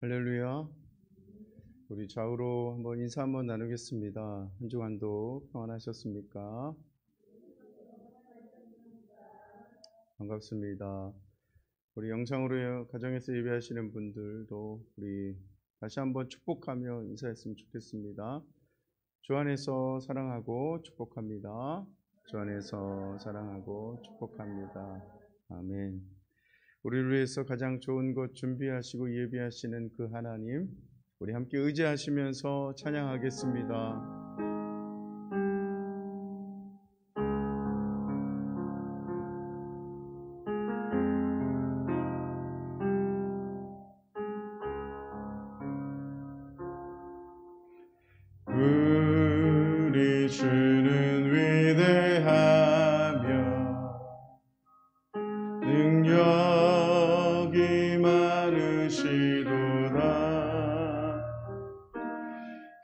할렐루야. 우리 좌우로 한번 인사 한번 나누겠습니다. 한 주간도 평안하셨습니까? 반갑습니다. 우리 영상으로 가정에서 예배하시는 분들도 우리 다시 한번 축복하며 인사했으면 좋겠습니다. 주 안에서 사랑하고 축복합니다. 주 안에서 사랑하고 축복합니다. 아멘. 우리를 위해서 가장 좋은 것 준비하시고 예비하시는 그 하나님, 우리 함께 의지하시면서 찬양하겠습니다. 우리 주는 위대하며 능력이 많으시도다.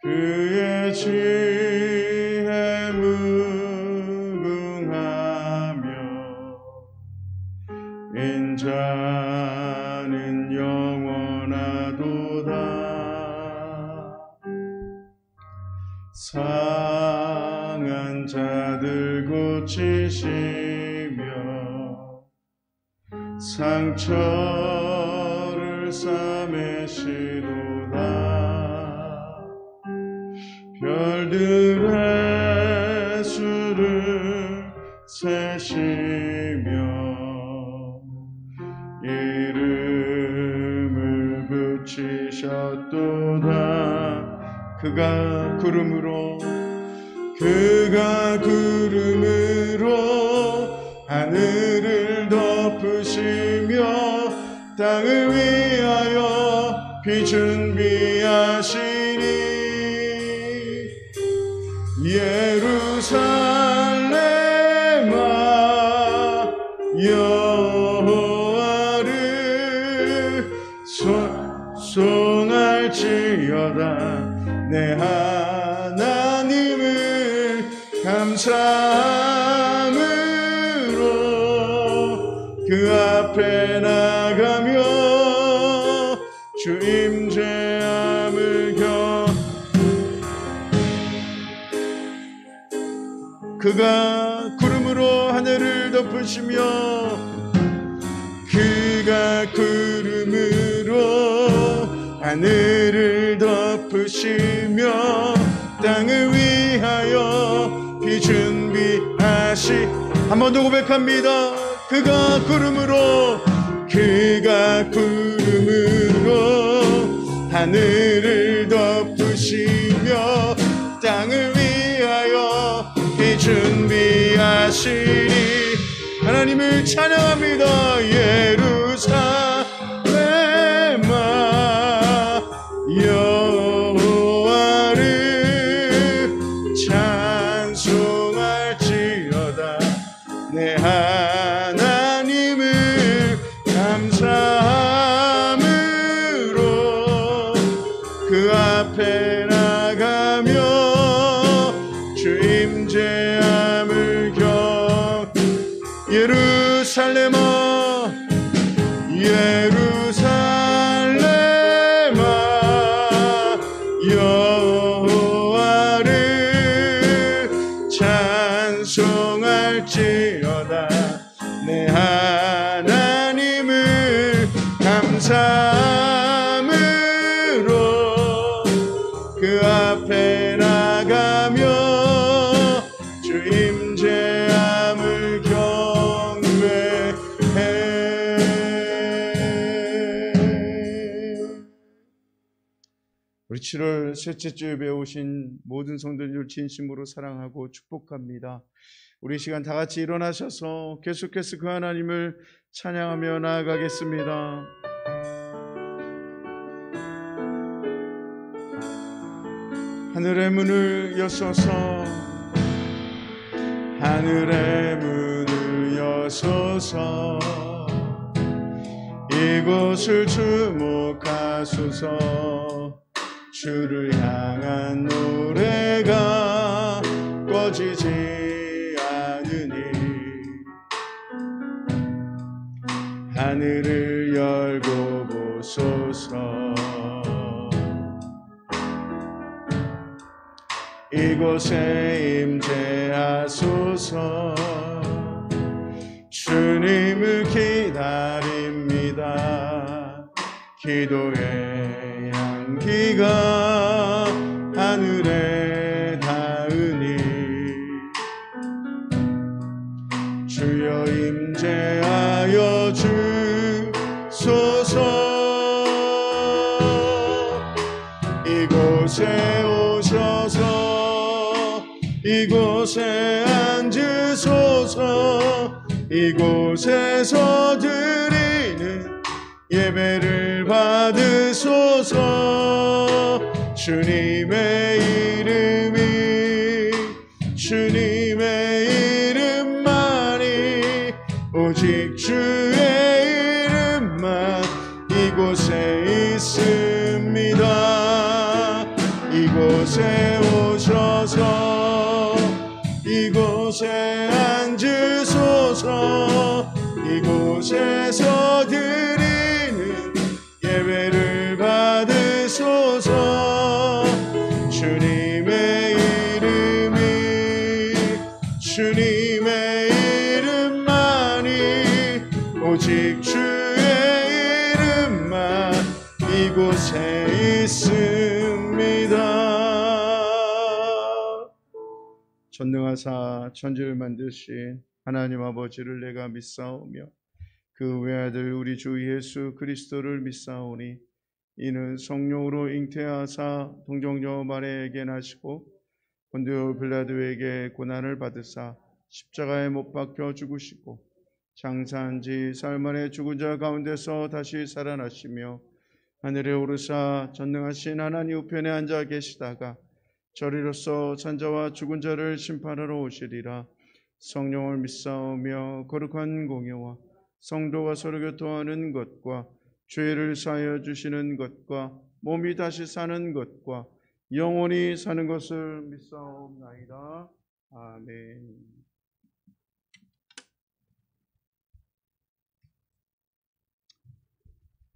그의 지혜 무궁하며 인자는 영원하도다. 상한 자들 고치시며 상처를 싸매시도다. 별들의 수를 세시며 이름을 붙이셨도다. 그가 구름으로 하늘을 덮으시며 땅을 위하여 비 준비하시니 예루살렘아 여호와를 송할지어다. 내 하나님을 감사함으로 그 앞에 나가며 주 임재함을 그가 구름으로 하늘을 덮으시며 하늘을 덮으시며 땅을 위하여 비 준비하시. 한 번 더 고백합니다. 그가 구름으로 하늘을 덮으시며 땅을 위하여 비 준비하시니 하나님을 찬양합니다. 예루살렘아 여호와를 찬송할지어다. 내 하나님을 감사함으로 그 앞에 나가며 주 임재함을 예루살렘아 여호와를 찬송할지어다. 내 하나님을 감사함으로 그 앞에 나가며 주 임재함을 경배해. 우리 7월 셋째 주에 배우신 모든 성도님을 진심으로 사랑하고 축복합니다. 우리 시간 다 같이 일어나셔서 계속해서 그 하나님을 찬양하며 나아가겠습니다. 하늘의 문을 여소서, 하늘의 문을 여소서, 이곳을 주목하소서. 주를 향한 노래가 꺼지지 않으니 하늘을 열고 보소서. 이곳에 임재하소서. 주님을 기다립니다. 기도의 향기가 하늘에 닿으니 주여 임재하여 주소서. 이곳에 오셔서 이곳에 앉으소서. 이곳에서 드리는 예배를 받으소서. 주님의 이름만이 오직 주의 이름만 이곳에 있습니다. 이곳에 오셔서 이곳에 앉으소서. 이곳에서 드리는 예배를 받으소서. 주님의 이름만이 오직 주의 이름만 이곳에 있습니다. 전능하사 천지를 만드신 하나님 아버지를 내가 믿사오며 그 외아들 우리 주 예수 그리스도를 믿사오니 이는 성령으로 잉태하사 동정녀 마리아에게 나시고 본디오 빌라도에게 고난을 받으사 십자가에 못 박혀 죽으시고 장사한 지 사흘 만에 죽은 자 가운데서 다시 살아나시며 하늘에 오르사 전능하신 하나님 우편에 앉아 계시다가 저리로서 산자와 죽은 자를 심판하러 오시리라. 성령을 믿사오며 거룩한 공예와 성도가 서로 교통하는 것과 죄를 사하여 주시는 것과 몸이 다시 사는 것과 영원히 사는 것을 믿사옵나이다. 아멘.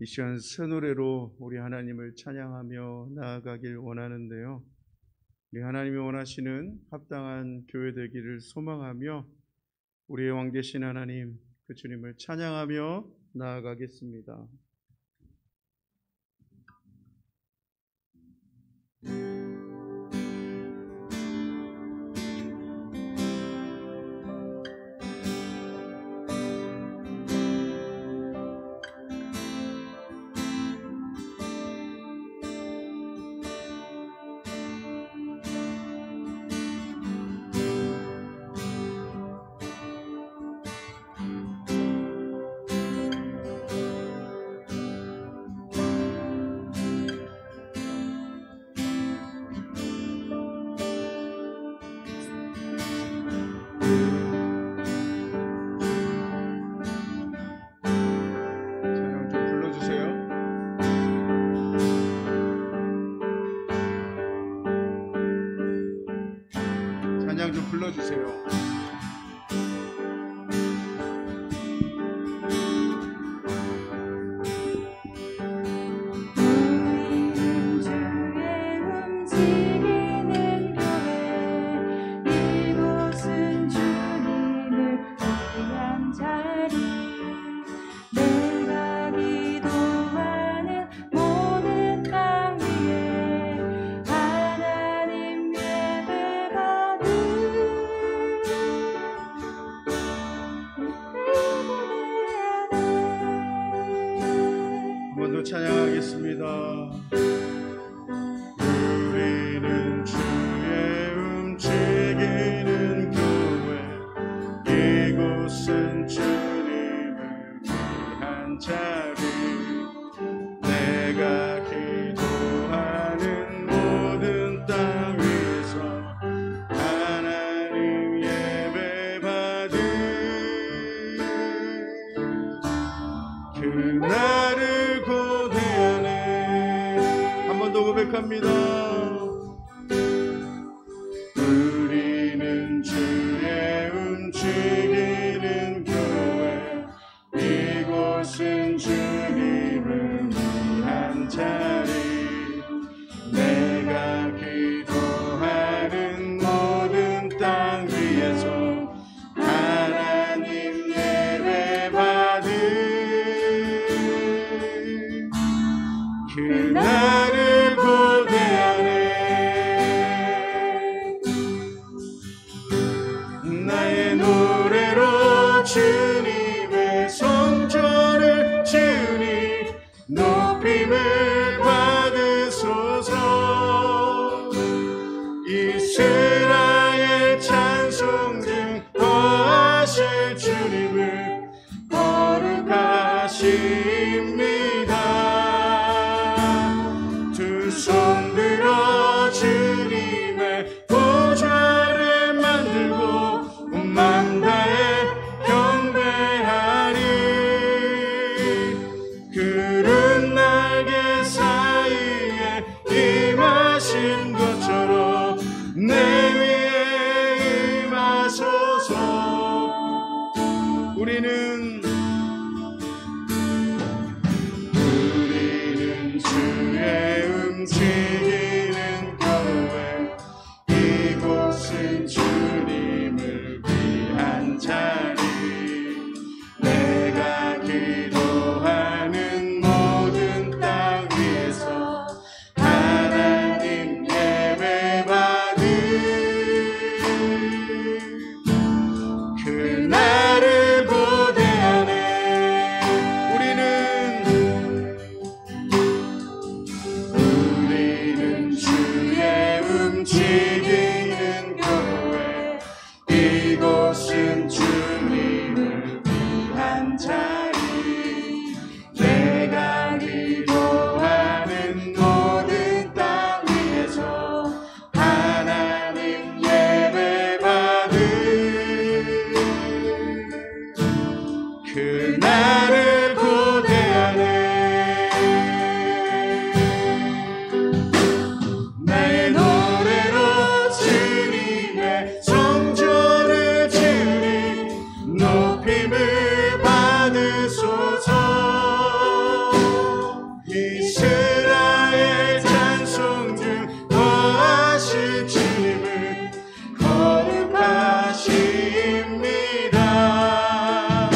이 시간 새 노래로 우리 하나님을 찬양하며 나아가길 원하는데요. 우리 하나님이 원하시는 합당한 교회 되기를 소망하며 우리의 왕 되신 하나님 그 주님을 찬양하며 나아가겠습니다. 찬양 좀 불러주세요. 우리는 주의 움직이는 교회, 이곳은 주님을 위한 자리. 내가 기도하는 모든 땅 위에서 하나님 예배받을 그날을 고대하네. 우리는 주의 움직이는 교회, 이곳은 주님을 위한 자리. 내가 기도하는 모든 땅 위에서 하나님 예배받을 그날을 고대하네. 나의 노래로 주님의 성전을 주님 높임을 받으소서. 이스라엘 찬송 중 거하신 주님을 거룩하십니다.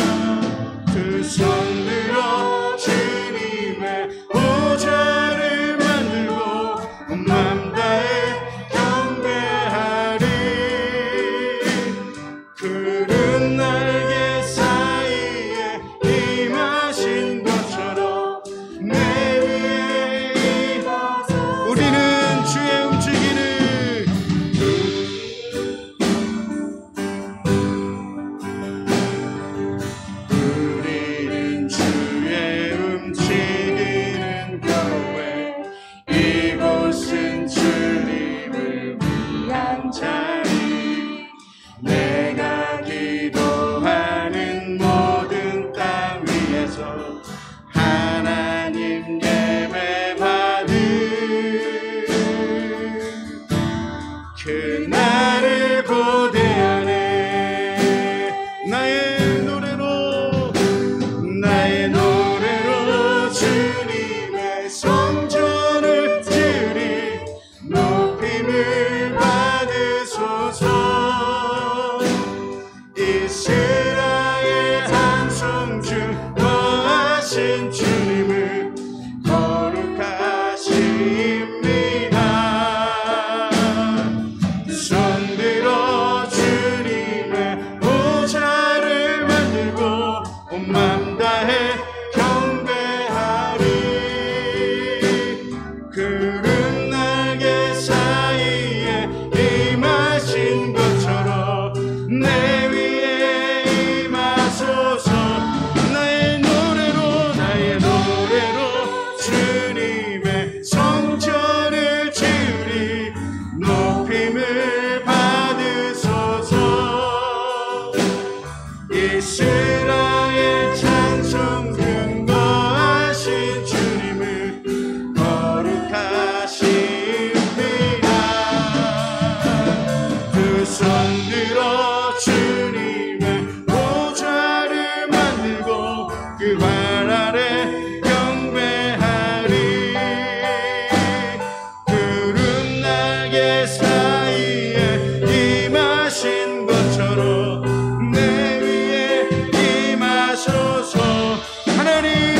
두 손 들어 주님의 보좌를 만들고 맘 다해 경배하리. 푸른 날개 사이에 임하신 것처럼 내 위에 임하소서. 우리는 주의 움직이는 교회, 이곳은 주님을 위한 자리. 내가 기도하는 모든 땅 위에서 하나님 예배받을 그날을 고대하네. 나의 노래로 주님의 성전을 주리 높임을 받으소서. 이스라엘 찬송 중 거하신 주님을 거룩하십니다. 손들어 주님의 보좌를 만들고 온 맘 다해 경배하리. 푸른 날개 사이에 임하신 것처럼 내 위에 임하소서. 나의 노래로 주님의 성전을 주리 높임을 받으소서. 이스라엘 찬송 중 거하신 주님을 거룩하십니다. 두 손 들어 주님의 보좌를 만들고 그 발 아래 경배하리. 푸른 날개 사이에 임하신 것처럼 내 위에 임하소서. 하나님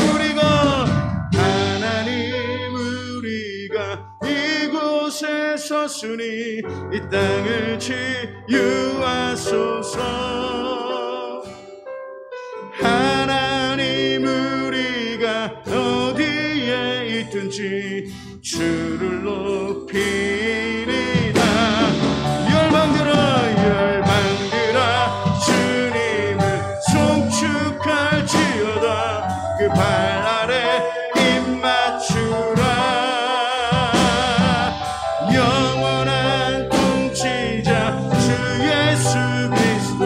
우리가 이곳에 서수니 이 땅을 치유하소서. 하나님 우리가 어디에 있든지 주를 높이리다. 열방들아 주님을 송축할지어다. 그 발 아래 입 맞추라. 영원한 통치자 주 예수 그리스도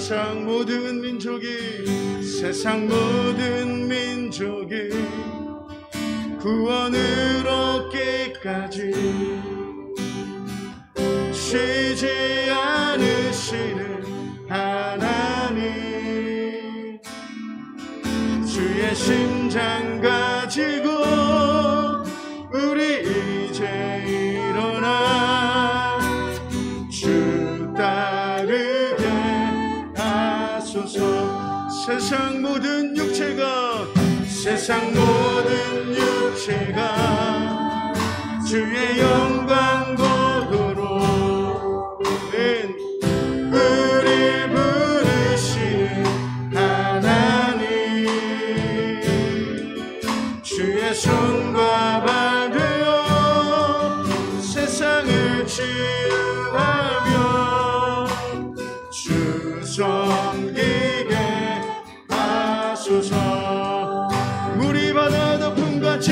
세상 모든 민족이 구원을 얻기까지 쉬지 않으시는 하나님, 주의 심장 가지고 우리 이제 일어나 주 따르게 하소서. 세상 모든 육체가 주의 영광 보도록 우리 부르시는 하나님, 주의 손과 발 되어 세상을 치유하며 주 섬기게 하소서. 물이 바다 덮음같이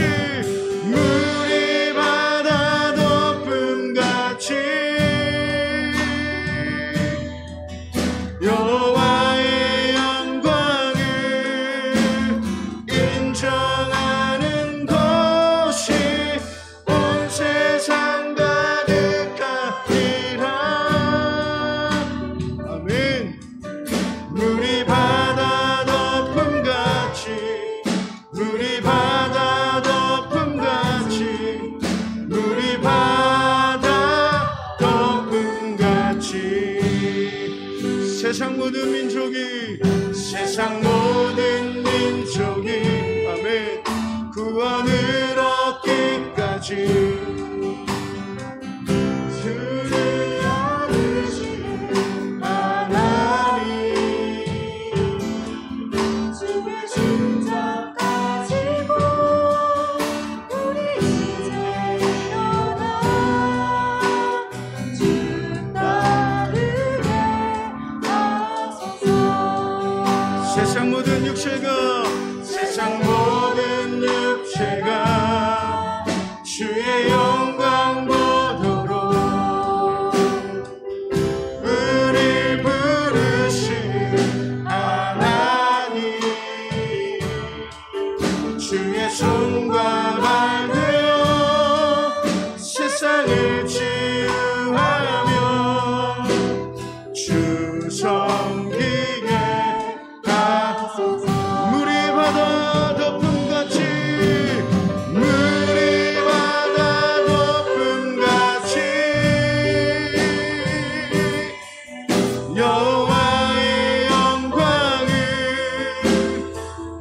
여호와의 영광을 인정하는 것이 온 세상 가득하리라. 아멘. 물이 바다 덮음같이 물이 바다 덮음같이 세상 모든 민족이 아멘 구원을 얻기까지 주를 아뢰시는 하나님, 주의 심장 가지고 우리 이제 일어나 주 따르게 하소서. 세상 모든 육체가 주의 영광 보도록 우리 부르시는 하나님, 주의 손과 발 되어 세상을 치유하며 주 섬기게 하소서. 물이 바다 덮음같이 여호와의 영광을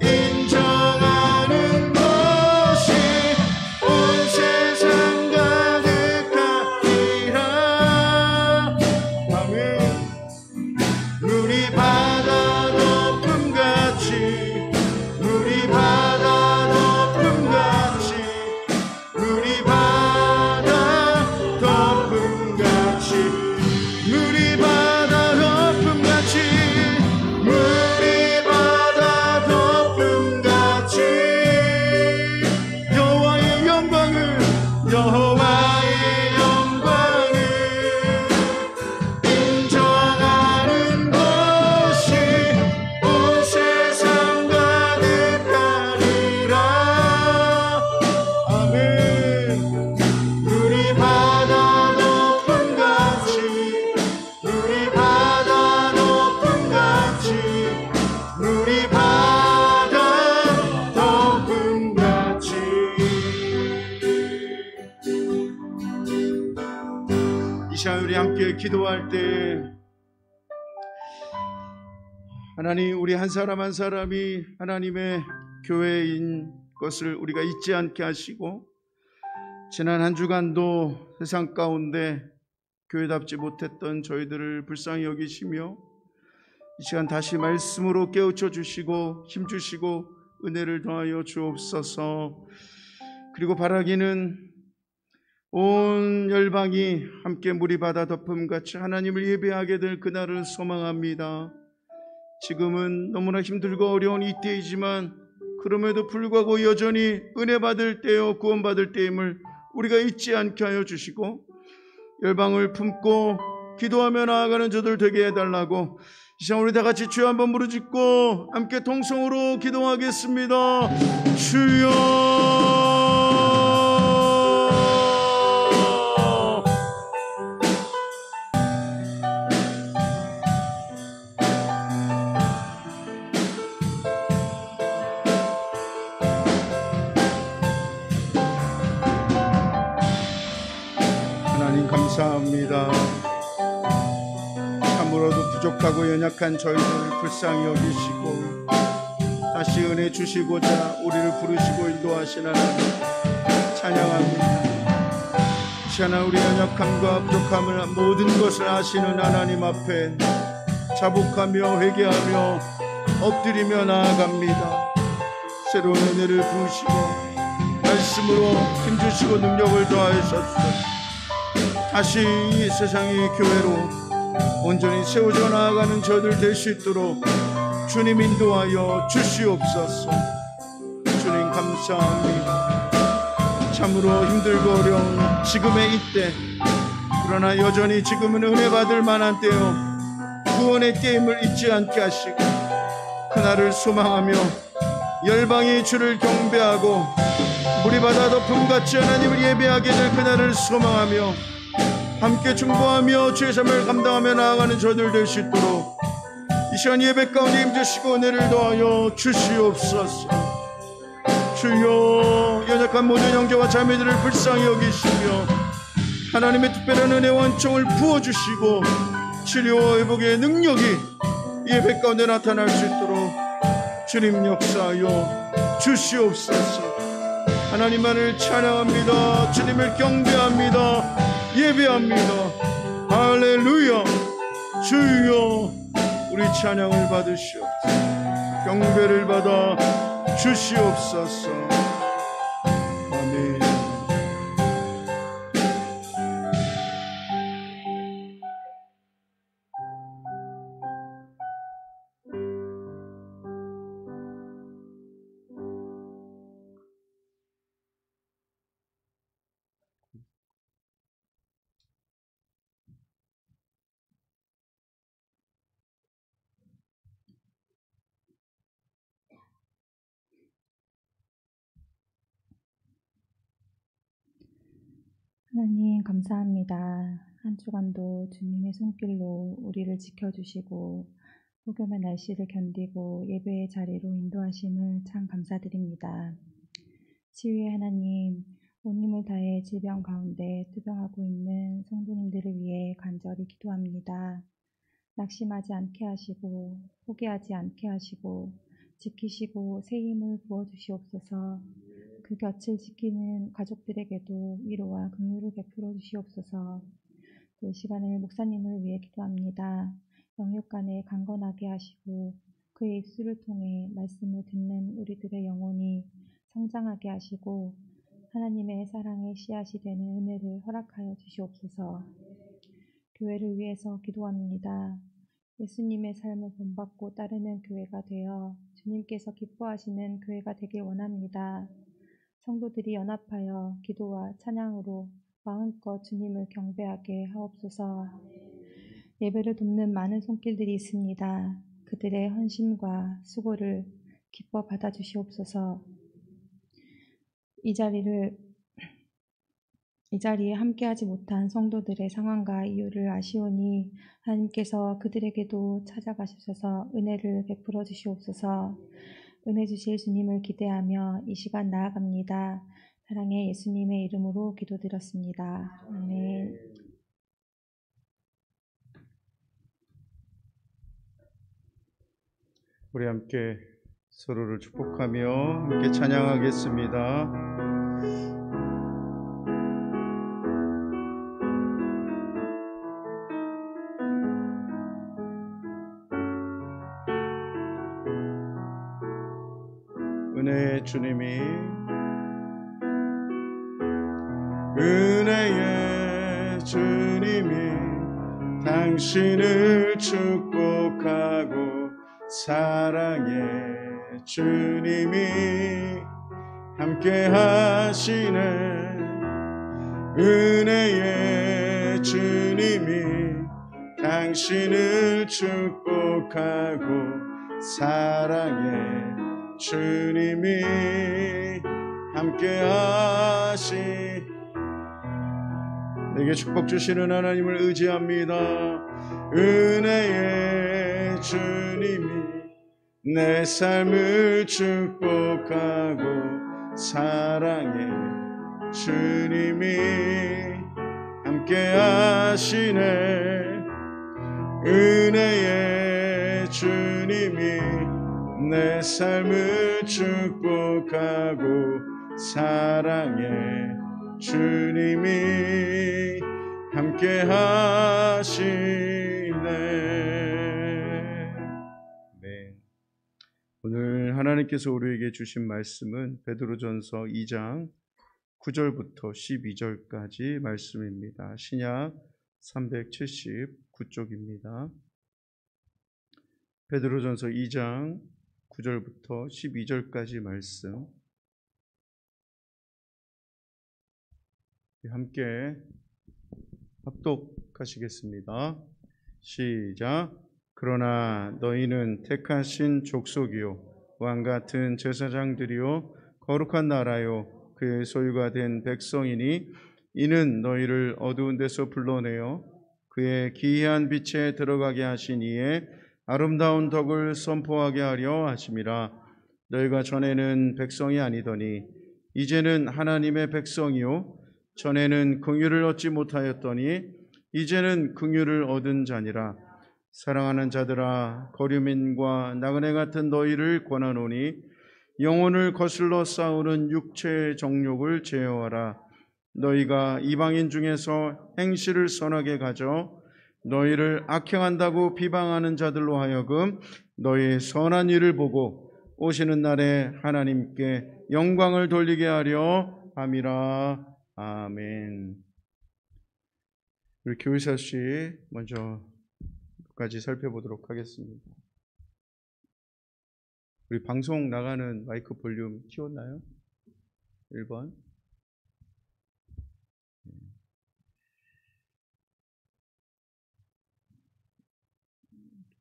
인정하는 것이 온 세상 가득하리라. 아멘. 물이 바다 덮음같이 물이 바다 덮음같이 물이 바다 덮음같이 물이 바다 덮음같이 물이 바다 덮음같이 여호와의 영광을 인정하는 것이 온 세상 가득하리라. 아멘. 물이 바다 덮음같이 물이 바다 덮음같이 물이 바다 덮음같이. 이 시간 우리 함께 기도할 때 하나님, 우리 한 사람 한 사람이 하나님의 교회인 것을 우리가 잊지 않게 하시고 지난 한 주간도 세상 가운데 교회답지 못했던 저희들을 불쌍히 여기시며 이 시간 다시 말씀으로 깨우쳐 주시고 힘주시고 은혜를 더하여 주옵소서. 그리고 바라기는 온 열방이 함께 물이 바다 덮음같이 하나님을 예배하게 될 그날을 소망합니다. 지금은 너무나 힘들고 어려운 이때이지만 그럼에도 불구하고 여전히 은혜 받을 때요 구원 받을 때임을 우리가 잊지 않게 하여 주시고 열방을 품고 기도하며 나아가는 저들 되게 해달라고 이 시간 우리 다 같이 주여 한번 부르짖고 함께 통성으로 기도하겠습니다. 주여. 하나님 감사합니다. 참으로도 부족하고 연약한 저희들을 불쌍히 여기시고 다시 은혜 주시고자 우리를 부르시고 인도하신 하나님 찬양합니다. 이 시간 우리 연약함과 부족함을 모든 것을 아시는 하나님 앞에 자복하며 회개하며 엎드리며 나아갑니다. 새로운 은혜를 부으시고 말씀으로 힘주시고 능력을 더하셨소서. 다시 이 세상의 교회로 온전히 세워져 나아가는 저들 될 수 있도록 주님 인도하여 주시옵소서. 주님 감사합니다. 참으로 힘들고 어려운 지금의 이때, 그러나 여전히 지금은 은혜 받을 만한 때요, 구원의 게임을 잊지 않게 하시고 그날을 소망하며 열방이 주를 경배하고 물이 바다 덮음같이 하나님을 예배하게 될 그날을 소망하며 함께 중보하며 주의 삶을 감당하며 나아가는 저들 될 수 있도록 이 시간 예배 가운데 힘주시고 은혜를 더하여 주시옵소서. 주여, 연약한 모든 형제와 자매들을 불쌍히 여기시며 하나님의 특별한 은혜와 은총을 부어주시고 치료와 회복의 능력이 예배 가운데 나타날 수 있도록 주님 역사하여 주시옵소서. 하나님만을 찬양합니다. 주님을 경배합니다. 예배합니다. 할렐루야. 주여, 우리 찬양을 받으시옵소서. 경배를 받아 주시옵소서. 아멘. 하나님 감사합니다. 한 주간도 주님의 손길로 우리를 지켜주시고 폭염의 날씨를 견디고 예배의 자리로 인도하심을 참 감사드립니다. 치유의 하나님, 온 힘을 다해 질병 가운데 투병하고 있는 성도님들을 위해 간절히 기도합니다. 낙심하지 않게 하시고 포기하지 않게 하시고 지키시고 새 힘을 부어주시옵소서. 그 곁을 지키는 가족들에게도 위로와 긍휼을 베풀어 주시옵소서. 이 시간을 목사님을 위해 기도합니다. 영육 간에 강건하게 하시고 그의 입술을 통해 말씀을 듣는 우리들의 영혼이 성장하게 하시고 하나님의 사랑의 씨앗이 되는 은혜를 허락하여 주시옵소서. 교회를 위해서 기도합니다. 예수님의 삶을 본받고 따르는 교회가 되어 주님께서 기뻐하시는 교회가 되길 원합니다. 성도들이 연합하여 기도와 찬양으로 마음껏 주님을 경배하게 하옵소서. 예배를 돕는 많은 손길들이 있습니다. 그들의 헌신과 수고를 기뻐 받아주시옵소서. 이 자리에 함께하지 못한 성도들의 상황과 이유를 아시오니 하나님께서 그들에게도 찾아가셔서 은혜를 베풀어 주시옵소서. 은혜 주실 주님을 기대하며 이 시간 나아갑니다. 사랑의 예수님의 이름으로 기도드렸습니다. 아멘. 우리 함께 서로를 축복하며 함께 찬양하겠습니다. 은혜의 주님이, 은혜의 주님이 당신을 축복하고 사랑의 주님이 함께 하시네. 은혜의 주님이 당신을 축복하고 축복하고 사랑해 주님이 함께하시. 내게 축복 주시는 하나님을 의지합니다. 은혜의 주님이 내 삶을 축복하고 사랑해 주님이 함께하시네. 은혜의 주님이 내 삶을 축복하고 사랑해 주님이 함께 하시네. 네. 오늘 하나님께서 우리에게 주신 말씀은 베드로전서 2장 9절부터 12절까지 말씀입니다. 신약 379쪽입니다. 베드로전서 2장 9절부터 12절까지 말씀 함께 합독하시겠습니다. 시작. 그러나 너희는 택하신 족속이요 왕같은 제사장들이요 거룩한 나라요 그의 소유가 된 백성이니 이는 너희를 어두운 데서 불러내어 그의 기이한 빛에 들어가게 하신 이의 아름다운 덕을 선포하게 하려 하심이라. 너희가 전에는 백성이 아니더니 이제는 하나님의 백성이요 전에는 긍휼을 얻지 못하였더니 이제는 긍휼을 얻은 자니라. 사랑하는 자들아 거류민과 나그네 같은 너희를 권하노니 영혼을 거슬러 싸우는 육체의 정욕을 제어하라. 너희가 이방인 중에서 행실을 선하게 가져 너희를 악행한다고 비방하는 자들로 하여금 너희의 선한 일을 보고 오시는 날에 하나님께 영광을 돌리게 하려 함이라. 아멘. 우리 교회사 씨 먼저 까지 살펴보도록 하겠습니다. 우리 방송 나가는 마이크 볼륨 키웠나요? 1번.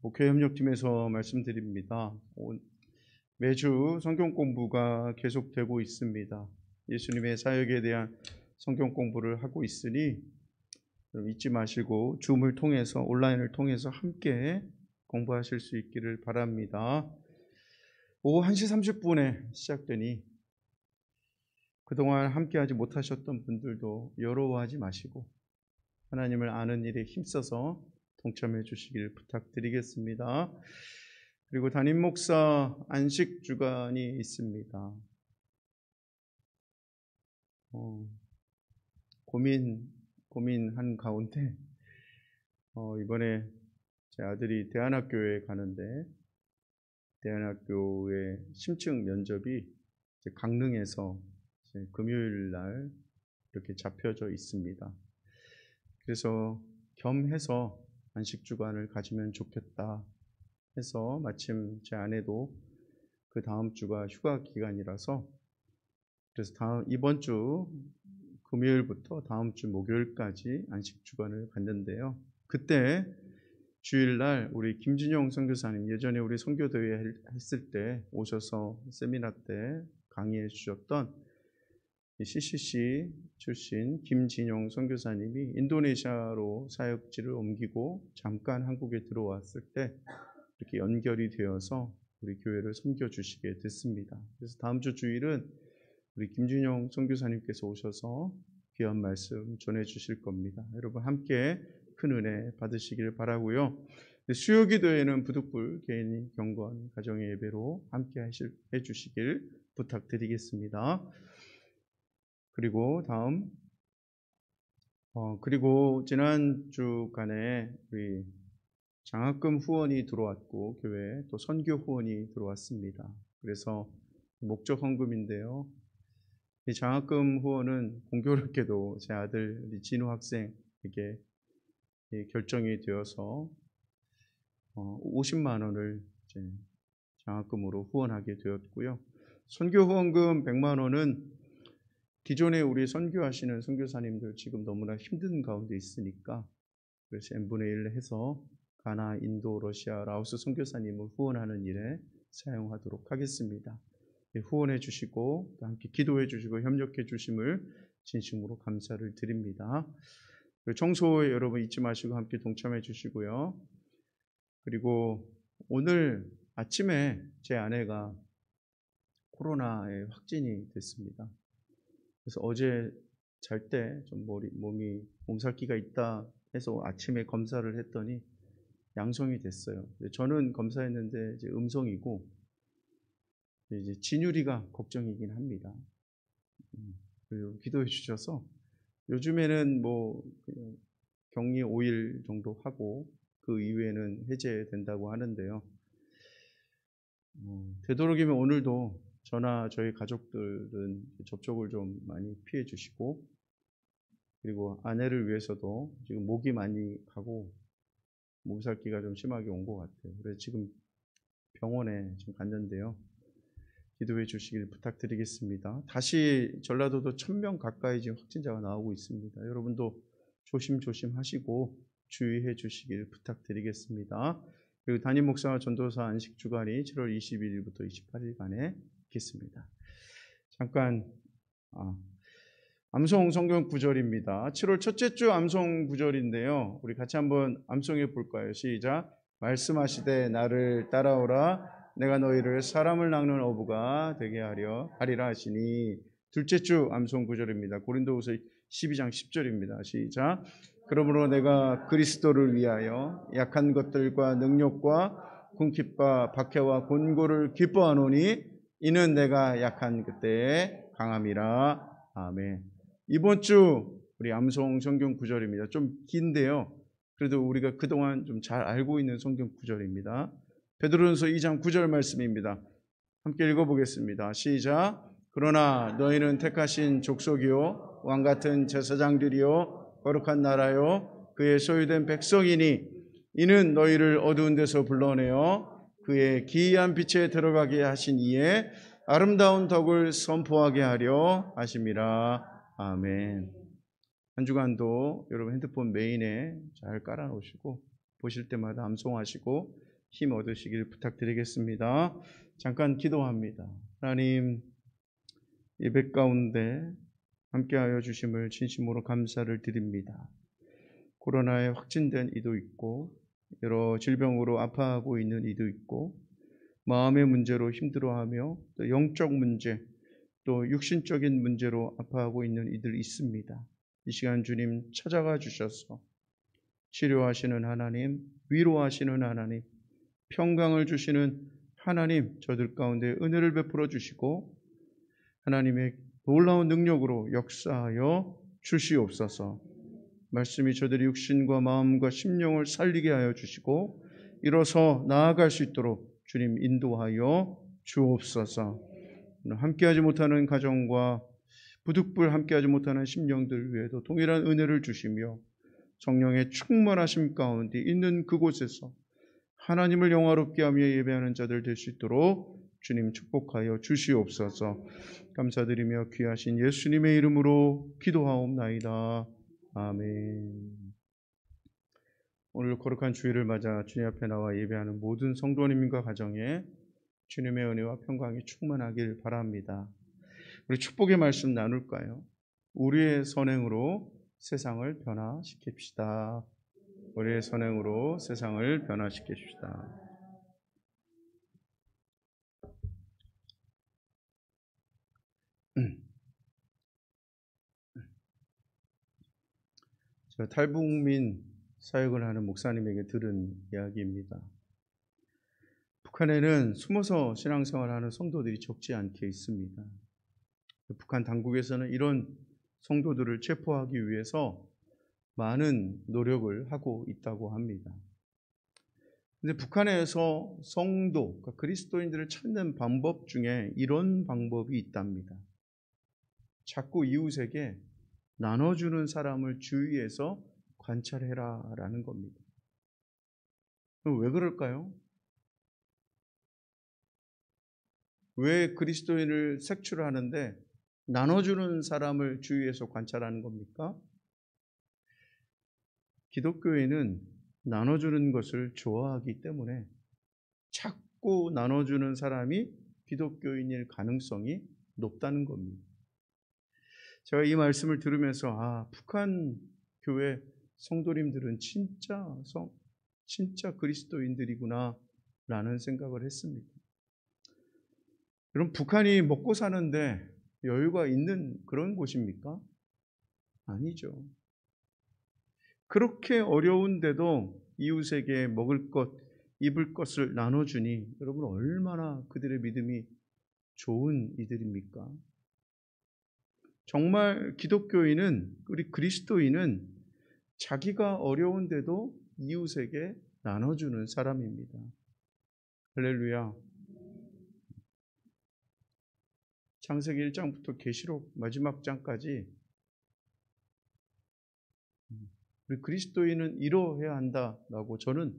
목회협력팀에서 말씀드립니다. 매주 성경 공부가 계속되고 있습니다. 예수님의 사역에 대한 성경 공부를 하고 있으니 잊지 마시고 줌을 통해서 온라인을 통해서 함께 공부하실 수 있기를 바랍니다. 오후 1시 30분에 시작되니 그동안 함께하지 못하셨던 분들도 여로워하지 마시고 하나님을 아는 일에 힘써서 동참해 주시길 부탁드리겠습니다. 그리고 담임 목사 안식 주간이 있습니다. 고민한 가운데 이번에 제 아들이 대안학교에 가는데 대안학교의 심층 면접이 강릉에서 금요일 날 이렇게 잡혀져 있습니다. 그래서 겸해서 안식주간을 가지면 좋겠다 해서 마침 제 아내도 그 다음 주가 휴가 기간이라서 그래서 이번 주 금요일부터 다음 주 목요일까지 안식주간을 갔는데요. 그때 주일날 우리 김진영 선교사님 예전에 우리 선교대회 했을 때 오셔서 세미나 때 강의해 주셨던 CCC 출신 김진영 선교사님이 인도네시아로 사역지를 옮기고 잠깐 한국에 들어왔을 때 이렇게 연결이 되어서 우리 교회를 섬겨 주시게 됐습니다. 그래서 다음 주 주일은 우리 김진영 선교사님께서 오셔서 귀한 말씀 전해 주실 겁니다. 여러분 함께 큰 은혜 받으시길 바라고요. 수요기도에는 부득불 개인 경건 가정의 예배로 함께 해주시길 부탁드리겠습니다. 그리고 그리고 지난 주간에 우리 장학금 후원이 들어왔고 교회에 또 선교 후원이 들어왔습니다. 그래서 목적 헌금인데요. 이 장학금 후원은 공교롭게도 제 아들 진우 학생에게 결정이 되어서 50만 원을 장학금으로 후원하게 되었고요. 선교 후원금 100만 원은 기존에 우리 선교하시는 선교사님들 지금 너무나 힘든 가운데 있으니까 그래서 n분의 1 해서 가나, 인도, 러시아, 라오스 선교사님을 후원하는 일에 사용하도록 하겠습니다. 후원해 주시고 함께 기도해 주시고 협력해 주심을 진심으로 감사를 드립니다. 청소에 여러분 잊지 마시고 함께 동참해 주시고요. 그리고 오늘 아침에 제 아내가 코로나에 확진이 됐습니다. 그래서 어제 잘 때 좀 몸살기가 있다 해서 아침에 검사를 했더니 양성이 됐어요. 저는 검사했는데 이제 음성이고 이제 진유리가 걱정이긴 합니다. 그리고 기도해 주셔서 요즘에는 그냥 격리 5일 정도 하고 그 이후에는 해제된다고 하는데요. 되도록이면 오늘도 저나 저희 가족들은 접촉을 좀 많이 피해 주시고, 그리고 아내를 위해서도 지금 목이 많이 가고 몸살기가 좀 심하게 온 것 같아요. 그래서 지금 병원에 지금 갔는데요. 기도해 주시길 부탁드리겠습니다. 다시 전라도도 1000명 가까이 지금 확진자가 나오고 있습니다. 여러분도 조심조심 하시고 주의해 주시길 부탁드리겠습니다. 그리고 담임 목사와 전도사 안식 주간이 7월 21일부터 28일간에 있겠습니다. 잠깐 암송 성경 구절입니다. 7월 첫째 주 암송 구절인데요. 우리 같이 한번 암송해 볼까요? 시작. 말씀하시되 나를 따라오라 내가 너희를 사람을 낚는 어부가 되게 하리라 하시니. 둘째 주 암송 구절입니다. 고린도후서 12장 10절입니다. 시작. 그러므로 내가 그리스도를 위하여 약한 것들과 능력과 궁핍과 박해와 곤고를 기뻐하노니 이는 내가 약한 그때에 강함이라. 아멘. 이번 주 우리 암송 성경 구절입니다. 좀 긴데요. 그래도 우리가 그동안 좀 잘 알고 있는 성경 구절입니다. 베드로전서 2장 9절 말씀입니다. 함께 읽어보겠습니다. 시작. 그러나 너희는 택하신 족속이요 왕같은 제사장들이요 거룩한 나라요 그의 소유된 백성이니 이는 너희를 어두운 데서 불러내어 그의 기이한 빛에 들어가게 하신 이에 아름다운 덕을 선포하게 하려 하심이라. 아멘. 한 주간도 여러분 핸드폰 메인에 잘 깔아놓으시고 보실 때마다 암송하시고 힘 얻으시길 부탁드리겠습니다. 잠깐 기도합니다. 하나님, 예배 가운데 함께하여 주심을 진심으로 감사를 드립니다. 코로나에 확진된 이도 있고 여러 질병으로 아파하고 있는 이도 있고 마음의 문제로 힘들어하며 또 영적 문제 또 육신적인 문제로 아파하고 있는 이들 있습니다. 이 시간 주님 찾아가 주셔서 치료하시는 하나님, 위로하시는 하나님, 평강을 주시는 하나님, 저들 가운데 은혜를 베풀어 주시고 하나님의 놀라운 능력으로 역사하여 주시옵소서. 말씀이 저들의 육신과 마음과 심령을 살리게 하여 주시고 일어서 나아갈 수 있도록 주님 인도하여 주옵소서. 함께하지 못하는 가정과 부득불 함께하지 못하는 심령들 위에도 동일한 은혜를 주시며 성령의 충만하심 가운데 있는 그곳에서 하나님을 영화롭게 하며 예배하는 자들 될 수 있도록 주님 축복하여 주시옵소서. 감사드리며 귀하신 예수님의 이름으로 기도하옵나이다. 아멘. 오늘 거룩한 주일을 맞아 주님 앞에 나와 예배하는 모든 성도님과 가정에 주님의 은혜와 평강이 충만하길 바랍니다. 우리 축복의 말씀 나눌까요? 우리의 선행으로 세상을 변화시킵시다. 우리의 선행으로 세상을 변화시킵시다. 제가 탈북민 사역을 하는 목사님에게 들은 이야기입니다. 북한에는 숨어서 신앙생활하는 성도들이 적지 않게 있습니다. 북한 당국에서는 이런 성도들을 체포하기 위해서 많은 노력을 하고 있다고 합니다. 그런데 북한에서 성도, 그러니까 그리스도인들을 찾는 방법 중에 이런 방법이 있답니다. 자꾸 이웃에게 나눠주는 사람을 주위에서 관찰해라 라는 겁니다. 그럼 왜 그럴까요? 왜 그리스도인을 색출하는데 나눠주는 사람을 주위에서 관찰하는 겁니까? 기독교에는 나눠주는 것을 좋아하기 때문에 자꾸 나눠주는 사람이 기독교인일 가능성이 높다는 겁니다. 제가 이 말씀을 들으면서 북한 교회 성도님들은 진짜 그리스도인들이구나 라는 생각을 했습니다. 여러분, 북한이 먹고 사는데 여유가 있는 그런 곳입니까? 아니죠. 그렇게 어려운데도 이웃에게 먹을 것, 입을 것을 나눠주니 여러분 얼마나 그들의 믿음이 좋은 이들입니까? 정말 기독교인은, 우리 그리스도인은 자기가 어려운데도 이웃에게 나눠주는 사람입니다. 할렐루야. 창세기 1장부터 계시록 마지막 장까지 우리 그리스도인은 이러해야 한다라고 저는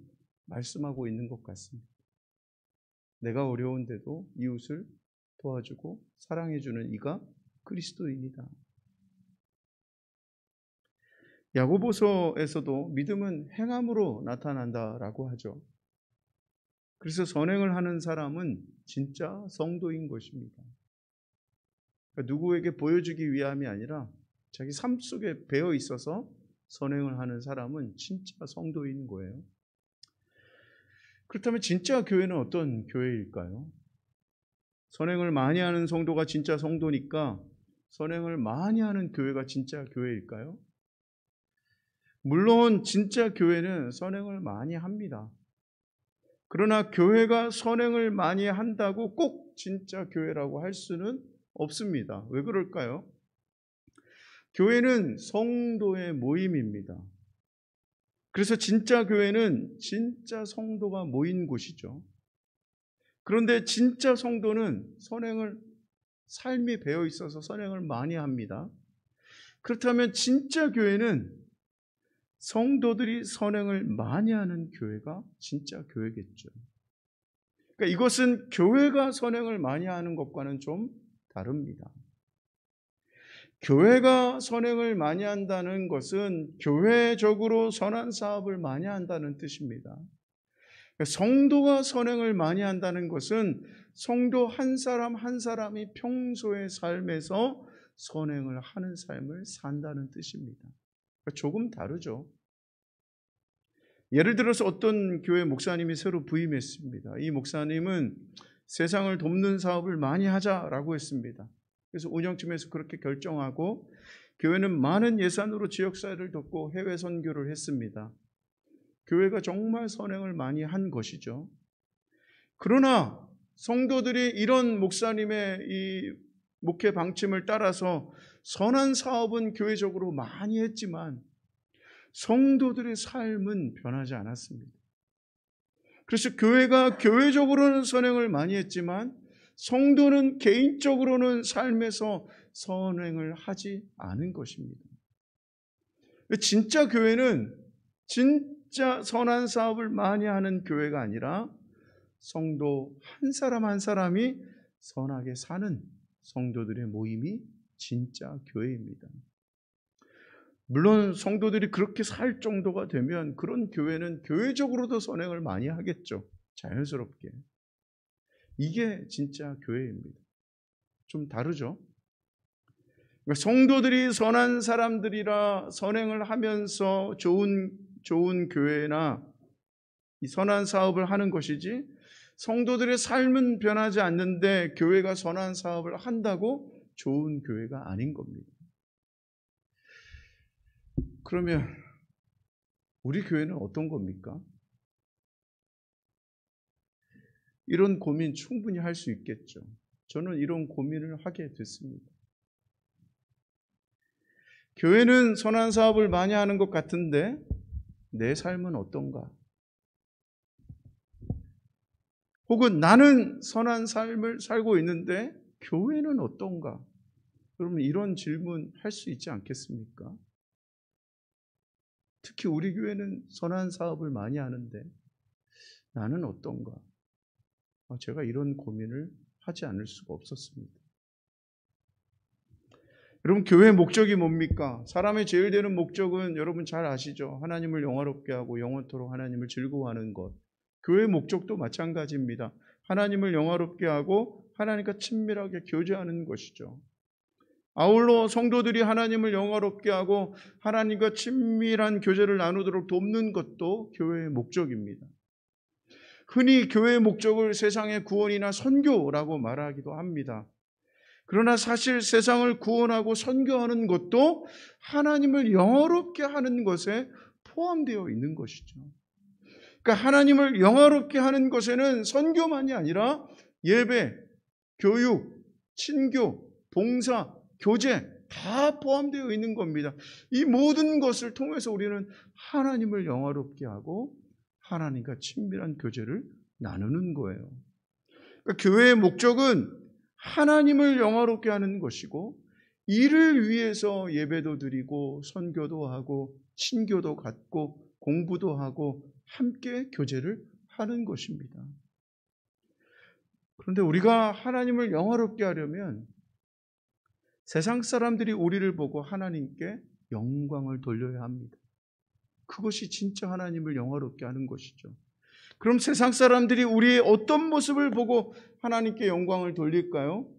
말씀하고 있는 것 같습니다. 내가 어려운데도 이웃을 도와주고 사랑해주는 이가 그리스도인이다. 야고보서에서도 믿음은 행함으로 나타난다라고 하죠. 그래서 선행을 하는 사람은 진짜 성도인 것입니다. 그러니까 누구에게 보여주기 위함이 아니라 자기 삶 속에 배어 있어서 선행을 하는 사람은 진짜 성도인 거예요. 그렇다면 진짜 교회는 어떤 교회일까요? 선행을 많이 하는 성도가 진짜 성도니까 선행을 많이 하는 교회가 진짜 교회일까요? 물론 진짜 교회는 선행을 많이 합니다. 그러나 교회가 선행을 많이 한다고 꼭 진짜 교회라고 할 수는 없습니다. 왜 그럴까요? 교회는 성도의 모임입니다. 그래서 진짜 교회는 진짜 성도가 모인 곳이죠. 그런데 진짜 성도는 삶이 배어 있어서 선행을 많이 합니다. 그렇다면 진짜 교회는 성도들이 선행을 많이 하는 교회가 진짜 교회겠죠. 그러니까 이것은 교회가 선행을 많이 하는 것과는 좀 다릅니다. 교회가 선행을 많이 한다는 것은 교회적으로 선한 사업을 많이 한다는 뜻입니다. 성도가 선행을 많이 한다는 것은 성도 한 사람 한 사람이 평소의 삶에서 선행을 하는 삶을 산다는 뜻입니다. 조금 다르죠. 예를 들어서 어떤 교회 목사님이 새로 부임했습니다. 이 목사님은 세상을 돕는 사업을 많이 하자라고 했습니다. 그래서 운영팀에서 그렇게 결정하고 교회는 많은 예산으로 지역사회를 돕고 해외 선교를 했습니다. 교회가 정말 선행을 많이 한 것이죠. 그러나 성도들이 이런 목사님의 이 목회 방침을 따라서 선한 사업은 교회적으로 많이 했지만 성도들의 삶은 변하지 않았습니다. 그래서 교회가 교회적으로는 선행을 많이 했지만 성도는 개인적으로는 삶에서 선행을 하지 않은 것입니다. 진짜 교회는 진짜 선한 사업을 많이 하는 교회가 아니라 성도 한 사람 한 사람이 선하게 사는 성도들의 모임이 진짜 교회입니다. 물론 성도들이 그렇게 살 정도가 되면 그런 교회는 교회적으로도 선행을 많이 하겠죠. 자연스럽게. 이게 진짜 교회입니다. 좀 다르죠? 그러니까 성도들이 선한 사람들이라 선행을 하면서 좋은 교회나 이 선한 사업을 하는 것이지 성도들의 삶은 변하지 않는데 교회가 선한 사업을 한다고 좋은 교회가 아닌 겁니다. 그러면 우리 교회는 어떤 겁니까? 이런 고민 충분히 할 수 있겠죠. 저는 이런 고민을 하게 됐습니다. 교회는 선한 사업을 많이 하는 것 같은데 내 삶은 어떤가? 혹은 나는 선한 삶을 살고 있는데 교회는 어떤가? 여러분 이런 질문 할 수 있지 않겠습니까? 특히 우리 교회는 선한 사업을 많이 하는데 나는 어떤가? 제가 이런 고민을 하지 않을 수가 없었습니다. 여러분, 교회의 목적이 뭡니까? 사람의 제일 되는 목적은 여러분 잘 아시죠? 하나님을 영화롭게 하고 영원토록 하나님을 즐거워하는 것. 교회의 목적도 마찬가지입니다. 하나님을 영화롭게 하고 하나님과 친밀하게 교제하는 것이죠. 아울러 성도들이 하나님을 영화롭게 하고 하나님과 친밀한 교제를 나누도록 돕는 것도 교회의 목적입니다. 흔히 교회의 목적을 세상의 구원이나 선교라고 말하기도 합니다. 그러나 사실 세상을 구원하고 선교하는 것도 하나님을 영화롭게 하는 것에 포함되어 있는 것이죠. 그러니까 하나님을 영화롭게 하는 것에는 선교만이 아니라 예배, 교육, 친교, 봉사, 교제 다 포함되어 있는 겁니다. 이 모든 것을 통해서 우리는 하나님을 영화롭게 하고 하나님과 친밀한 교제를 나누는 거예요. 그러니까 교회의 목적은 하나님을 영화롭게 하는 것이고, 이를 위해서 예배도 드리고 선교도 하고 친교도 갖고 공부도 하고 함께 교제를 하는 것입니다. 그런데 우리가 하나님을 영화롭게 하려면 세상 사람들이 우리를 보고 하나님께 영광을 돌려야 합니다. 그것이 진짜 하나님을 영화롭게 하는 것이죠. 그럼 세상 사람들이 우리의 어떤 모습을 보고 하나님께 영광을 돌릴까요?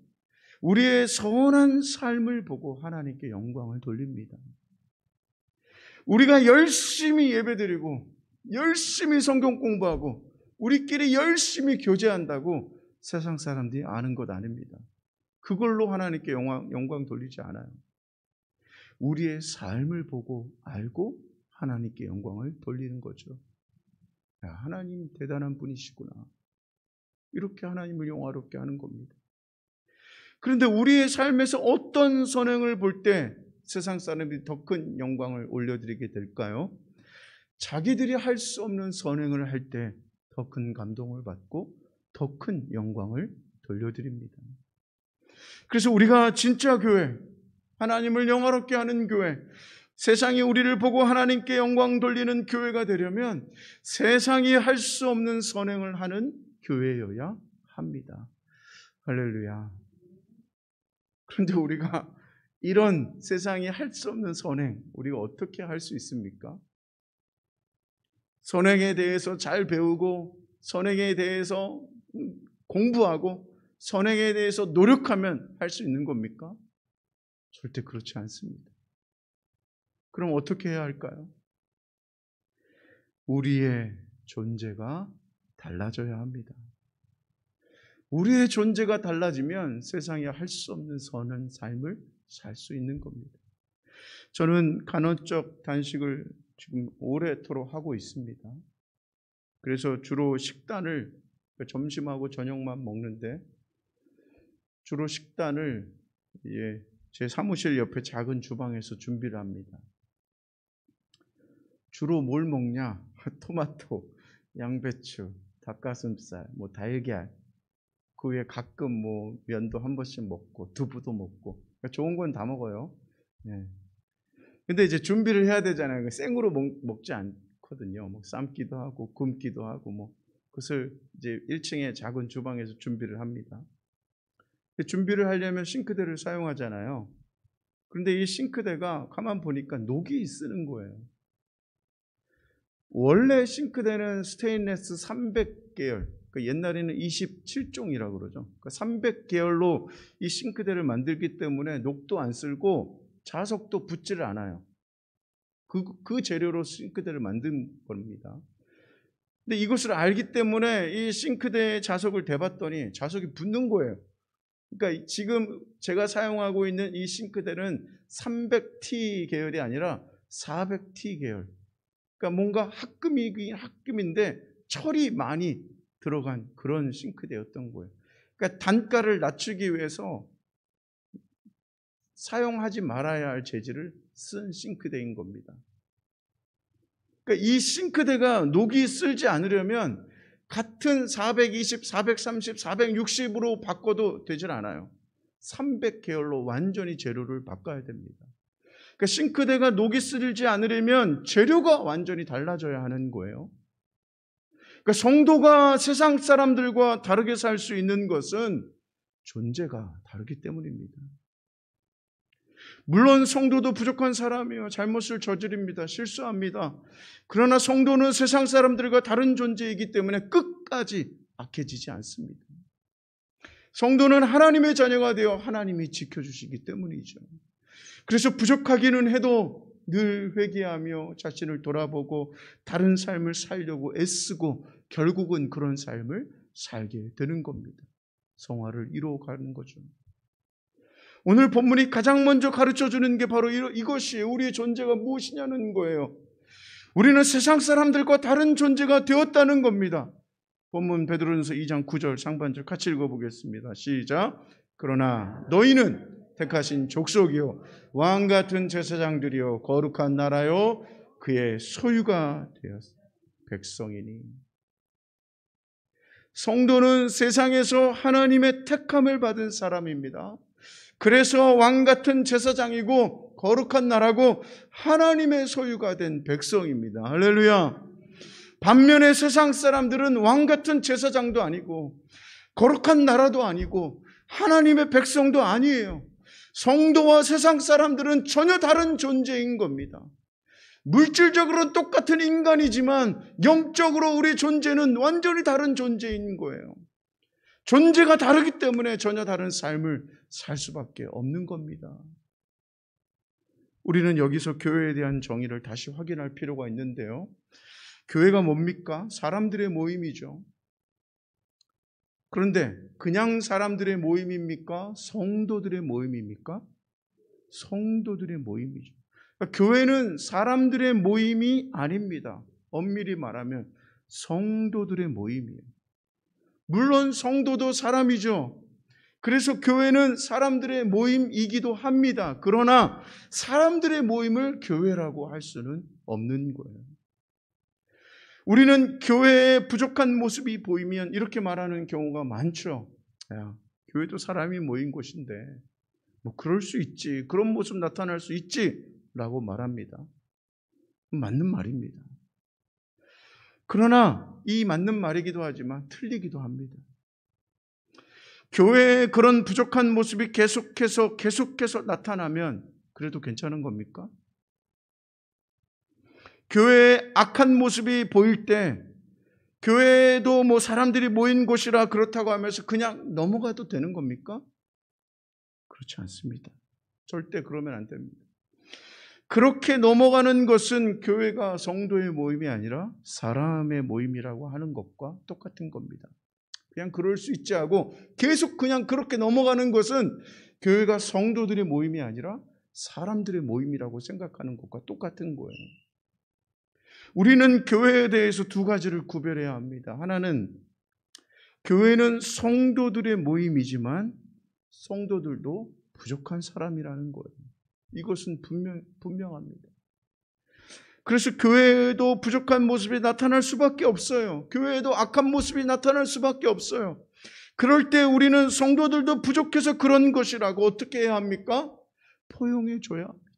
우리의 선한 삶을 보고 하나님께 영광을 돌립니다. 우리가 열심히 예배드리고 열심히 성경 공부하고 우리끼리 열심히 교제한다고 세상 사람들이 아는 것 아닙니다. 그걸로 하나님께 영광 돌리지 않아요. 우리의 삶을 보고 알고 하나님께 영광을 돌리는 거죠. 야, 하나님 대단한 분이시구나. 이렇게 하나님을 영화롭게 하는 겁니다. 그런데 우리의 삶에서 어떤 선행을 볼 때 세상 사람들이 더 큰 영광을 올려드리게 될까요? 자기들이 할 수 없는 선행을 할 때 더 큰 감동을 받고 더 큰 영광을 돌려드립니다. 그래서 우리가 진짜 교회, 하나님을 영화롭게 하는 교회, 세상이 우리를 보고 하나님께 영광 돌리는 교회가 되려면 세상이 할 수 없는 선행을 하는 교회여야 합니다. 할렐루야. 그런데 우리가 이런 세상이 할 수 없는 선행, 우리가 어떻게 할 수 있습니까? 선행에 대해서 잘 배우고 선행에 대해서 공부하고 선행에 대해서 노력하면 할 수 있는 겁니까? 절대 그렇지 않습니다. 그럼 어떻게 해야 할까요? 우리의 존재가 달라져야 합니다. 우리의 존재가 달라지면 세상에 할 수 없는 선한 삶을 살 수 있는 겁니다. 저는 간헐적 단식을 지금 오래도록 하고 있습니다. 그래서 주로 식단을 점심하고 저녁만 먹는데 주로 식단을 제 사무실 옆에 작은 주방에서 준비를 합니다. 주로 뭘 먹냐? 토마토, 양배추, 닭가슴살, 달걀. 그 외에 가끔 면도 한 번씩 먹고 두부도 먹고 좋은 건 다 먹어요. 근데 이제 준비를 해야 되잖아요. 생으로 먹지 않거든요. 삶기도 하고 굽기도 하고 그것을 이제 1층에 작은 주방에서 준비를 합니다. 준비를 하려면 싱크대를 사용하잖아요. 그런데 이 싱크대가 가만 보니까 녹이 쓰는 거예요. 원래 싱크대는 스테인레스 300계열, 옛날에는 27종이라고 그러죠. 300계열로 이 싱크대를 만들기 때문에 녹도 안 쓸고 자석도 붙지를 않아요. 그 재료로 싱크대를 만든 겁니다. 근데 이것을 알기 때문에 이 싱크대에 자석을 대봤더니 자석이 붙는 거예요. 그러니까 지금 제가 사용하고 있는 이 싱크대는 300T 계열이 아니라 400T 계열. 그러니까 뭔가 합금이긴 합금인데 철이 많이 들어간 그런 싱크대였던 거예요. 그러니까 단가를 낮추기 위해서 사용하지 말아야 할 재질을 쓴 싱크대인 겁니다. 그러니까 이 싱크대가 녹이 쓸지 않으려면 같은 420, 430, 460으로 바꿔도 되질 않아요. 300계열로 완전히 재료를 바꿔야 됩니다. 그러니까 싱크대가 녹이 쓸지 않으려면 재료가 완전히 달라져야 하는 거예요. 그러니까 성도가 세상 사람들과 다르게 살 수 있는 것은 존재가 다르기 때문입니다. 물론 성도도 부족한 사람이요, 잘못을 저지릅니다. 실수합니다. 그러나 성도는 세상 사람들과 다른 존재이기 때문에 끝까지 악해지지 않습니다. 성도는 하나님의 자녀가 되어 하나님이 지켜주시기 때문이죠. 그래서 부족하기는 해도 늘 회개하며 자신을 돌아보고 다른 삶을 살려고 애쓰고 결국은 그런 삶을 살게 되는 겁니다. 성화를 이루어가는 거죠. 오늘 본문이 가장 먼저 가르쳐주는 게 바로 이것이에요. 우리의 존재가 무엇이냐는 거예요. 우리는 세상 사람들과 다른 존재가 되었다는 겁니다. 본문 베드로전서 2장 9절 상반절 같이 읽어보겠습니다. 시작. 그러나 너희는 택하신 족속이요 왕같은 제사장들이요 거룩한 나라요 그의 소유가 되었으니 백성이니. 성도는 세상에서 하나님의 택함을 받은 사람입니다. 그래서 왕같은 제사장이고 거룩한 나라고 하나님의 소유가 된 백성입니다. 할렐루야. 반면에 세상 사람들은 왕같은 제사장도 아니고 거룩한 나라도 아니고 하나님의 백성도 아니에요. 성도와 세상 사람들은 전혀 다른 존재인 겁니다. 물질적으로 똑같은 인간이지만 영적으로 우리 존재는 완전히 다른 존재인 거예요. 존재가 다르기 때문에 전혀 다른 삶을 살 수밖에 없는 겁니다. 우리는 여기서 교회에 대한 정의를 다시 확인할 필요가 있는데요. 교회가 뭡니까? 사람들의 모임이죠. 그런데 그냥 사람들의 모임입니까? 성도들의 모임입니까? 성도들의 모임이죠. 그러니까 교회는 사람들의 모임이 아닙니다. 엄밀히 말하면 성도들의 모임이에요. 물론 성도도 사람이죠. 그래서 교회는 사람들의 모임이기도 합니다. 그러나 사람들의 모임을 교회라고 할 수는 없는 거예요. 우리는 교회에 부족한 모습이 보이면 이렇게 말하는 경우가 많죠. 야, 교회도 사람이 모인 곳인데 뭐 그럴 수 있지, 그런 모습 나타날 수 있지 라고 말합니다. 맞는 말입니다. 그러나 이 맞는 말이기도 하지만 틀리기도 합니다. 교회에 그런 부족한 모습이 계속해서 나타나면 그래도 괜찮은 겁니까? 교회에 악한 모습이 보일 때 교회도 뭐 사람들이 모인 곳이라 그렇다고 하면서 그냥 넘어가도 되는 겁니까? 그렇지 않습니다. 절대 그러면 안 됩니다. 그렇게 넘어가는 것은 교회가 성도의 모임이 아니라 사람의 모임이라고 하는 것과 똑같은 겁니다. 그냥 그럴 수 있지 하고 계속 그냥 그렇게 넘어가는 것은 교회가 성도들의 모임이 아니라 사람들의 모임이라고 생각하는 것과 똑같은 거예요. 우리는 교회에 대해서 두 가지를 구별해야 합니다. 하나는 교회는 성도들의 모임이지만 성도들도 부족한 사람이라는 거예요. 이것은 분명합니다. 그래서 교회에도 부족한 모습이 나타날 수밖에 없어요. 교회에도 악한 모습이 나타날 수밖에 없어요. 그럴 때 우리는 성도들도 부족해서 그런 것이라고 어떻게 해야 합니까? 포용해 줘야 합니다.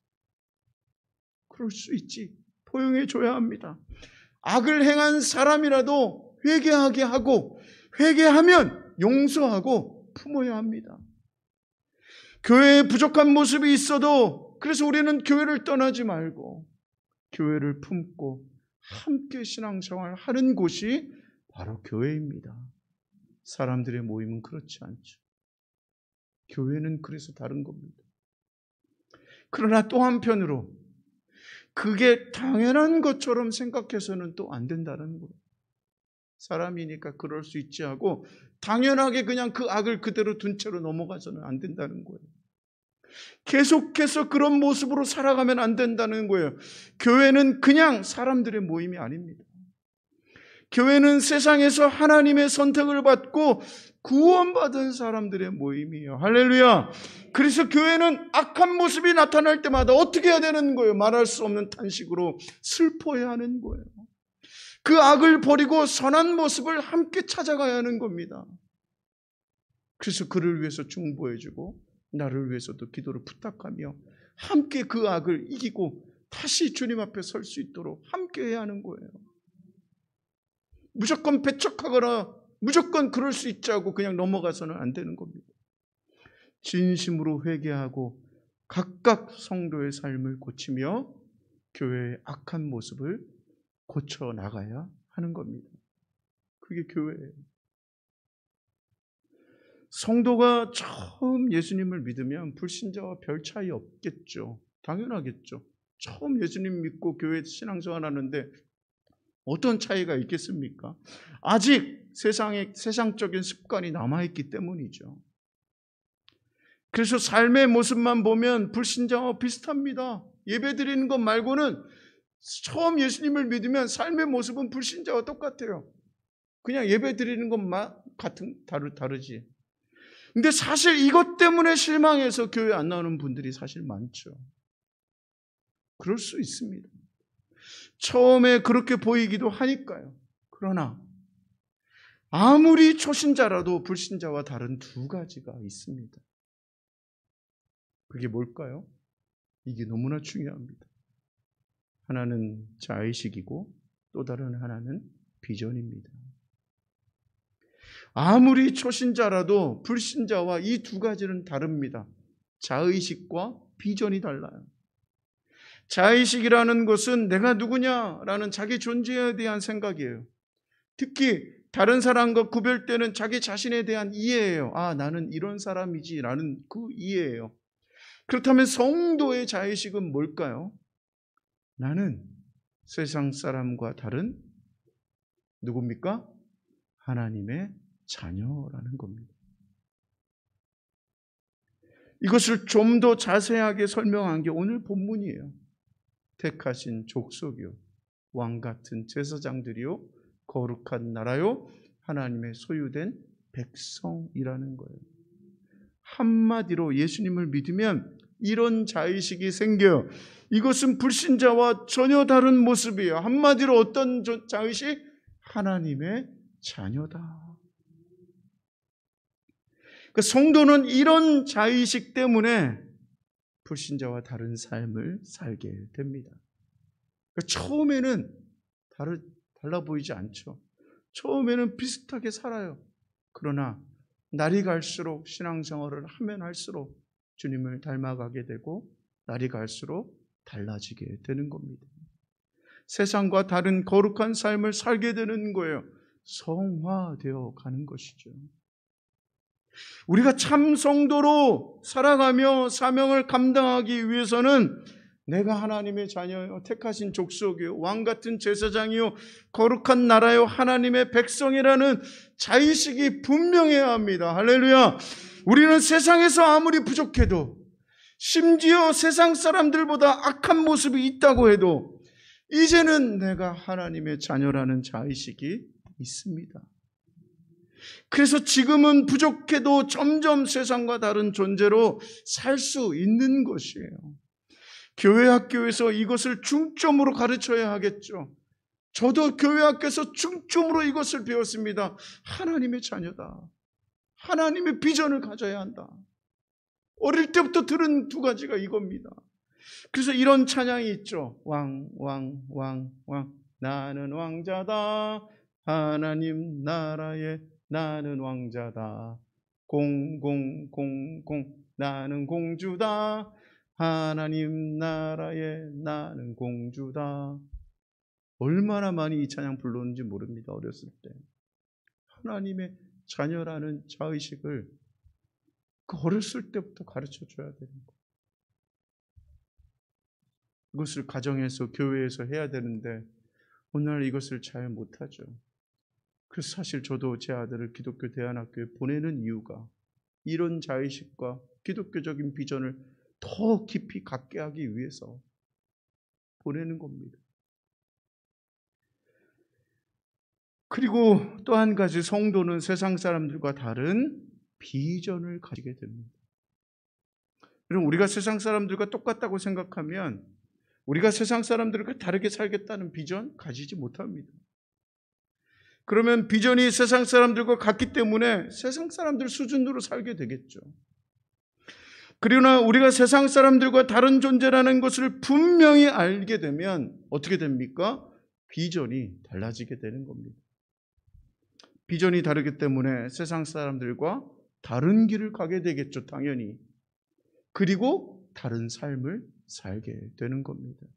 그럴 수 있지. 포용해 줘야 합니다. 악을 행한 사람이라도 회개하게 하고 회개하면 용서하고 품어야 합니다. 교회에 부족한 모습이 있어도 그래서 우리는 교회를 떠나지 말고 교회를 품고 함께 신앙생활 하는 곳이 바로 교회입니다. 사람들의 모임은 그렇지 않죠. 교회는 그래서 다른 겁니다. 그러나 또 한편으로 그게 당연한 것처럼 생각해서는 또 안 된다는 거예요. 사람이니까 그럴 수 있지 하고 당연하게 그냥 그 악을 그대로 둔 채로 넘어가서는 안 된다는 거예요. 계속해서 그런 모습으로 살아가면 안 된다는 거예요. 교회는 그냥 사람들의 모임이 아닙니다. 교회는 세상에서 하나님의 선택을 받고 구원받은 사람들의 모임이에요. 할렐루야. 그래서 교회는 악한 모습이 나타날 때마다 어떻게 해야 되는 거예요? 말할 수 없는 탄식으로 슬퍼해야 하는 거예요. 그 악을 버리고 선한 모습을 함께 찾아가야 하는 겁니다. 그래서 그를 위해서 중보해주고 나를 위해서도 기도를 부탁하며 함께 그 악을 이기고 다시 주님 앞에 설 수 있도록 함께 해야 하는 거예요. 무조건 배척하거나 무조건 그럴 수 있지 하고 그냥 넘어가서는 안 되는 겁니다. 진심으로 회개하고 각각 성도의 삶을 고치며 교회의 악한 모습을 고쳐 나가야 하는 겁니다. 그게 교회예요. 성도가 처음 예수님을 믿으면 불신자와 별 차이 없겠죠. 당연하겠죠. 처음 예수님 믿고 교회 신앙생활 하는데 어떤 차이가 있겠습니까? 아직 세상적인 습관이 남아있기 때문이죠. 그래서 삶의 모습만 보면 불신자와 비슷합니다. 예배 드리는 것 말고는 처음 예수님을 믿으면 삶의 모습은 불신자와 똑같아요. 그냥 예배 드리는 것만 다르지. 근데 사실 이것 때문에 실망해서 교회 안 나오는 분들이 사실 많죠. 그럴 수 있습니다. 처음에 그렇게 보이기도 하니까요. 그러나 아무리 초신자라도 불신자와 다른 두 가지가 있습니다. 그게 뭘까요? 이게 너무나 중요합니다. 하나는 자의식이고 또 다른 하나는 비전입니다. 아무리 초신자라도 불신자와 이 두 가지는 다릅니다. 자의식과 비전이 달라요. 자의식이라는 것은 내가 누구냐라는 자기 존재에 대한 생각이에요. 특히 다른 사람과 구별되는 자기 자신에 대한 이해예요. 아, 나는 이런 사람이지라는 그 이해예요. 그렇다면 성도의 자의식은 뭘까요? 나는 세상 사람과 다른 누굽니까? 하나님의 자녀라는 겁니다. 이것을 좀 더 자세하게 설명한 게 오늘 본문이에요. 택하신 족속이요, 왕 같은 제사장들이요, 거룩한 나라요, 하나님의 소유된 백성이라는 거예요. 한마디로 예수님을 믿으면 이런 자의식이 생겨요. 이것은 불신자와 전혀 다른 모습이에요. 한마디로 어떤 자의식? 하나님의 자녀다. 그 성도는 이런 자의식 때문에 불신자와 다른 삶을 살게 됩니다. 처음에는 달라 보이지 않죠. 처음에는 비슷하게 살아요. 그러나 날이 갈수록 신앙생활을 하면 할수록 주님을 닮아가게 되고 날이 갈수록 달라지게 되는 겁니다. 세상과 다른 거룩한 삶을 살게 되는 거예요. 성화되어 가는 것이죠. 우리가 참 성도로 살아가며 사명을 감당하기 위해서는 내가 하나님의 자녀요, 택하신 족속이요, 왕 같은 제사장이요, 거룩한 나라요, 하나님의 백성이라는 자의식이 분명해야 합니다. 할렐루야. 우리는 세상에서 아무리 부족해도, 심지어 세상 사람들보다 악한 모습이 있다고 해도 이제는 내가 하나님의 자녀라는 자의식이 있습니다. 그래서 지금은 부족해도 점점 세상과 다른 존재로 살 수 있는 것이에요. 교회 학교에서 이것을 중점으로 가르쳐야 하겠죠. 저도 교회 학교에서 중점으로 이것을 배웠습니다. 하나님의 자녀다. 하나님의 비전을 가져야 한다. 어릴 때부터 들은 두 가지가 이겁니다. 그래서 이런 찬양이 있죠. 왕. 나는 왕자다. 하나님 나라에 나는 왕자다. 공. 나는 공주다. 하나님 나라에 나는 공주다. 얼마나 많이 이 찬양 불렀는지 모릅니다. 어렸을 때. 하나님의 자녀라는 자의식을 그 어렸을 때부터 가르쳐줘야 되는 거예요. 이것을 가정에서 교회에서 해야 되는데 오늘 이것을 잘 못하죠. 그래서 사실 저도 제 아들을 기독교 대안학교에 보내는 이유가 이런 자의식과 기독교적인 비전을 더 깊이 갖게 하기 위해서 보내는 겁니다. 그리고 또 한 가지, 성도는 세상 사람들과 다른 비전을 가지게 됩니다. 여러분, 우리가 세상 사람들과 똑같다고 생각하면 우리가 세상 사람들과 다르게 살겠다는 비전 가지지 못합니다. 그러면 비전이 세상 사람들과 같기 때문에 세상 사람들 수준으로 살게 되겠죠. 그러나 우리가 세상 사람들과 다른 존재라는 것을 분명히 알게 되면 어떻게 됩니까? 비전이 달라지게 되는 겁니다. 비전이 다르기 때문에 세상 사람들과 다른 길을 가게 되겠죠, 당연히. 그리고 다른 삶을 살게 되는 겁니다.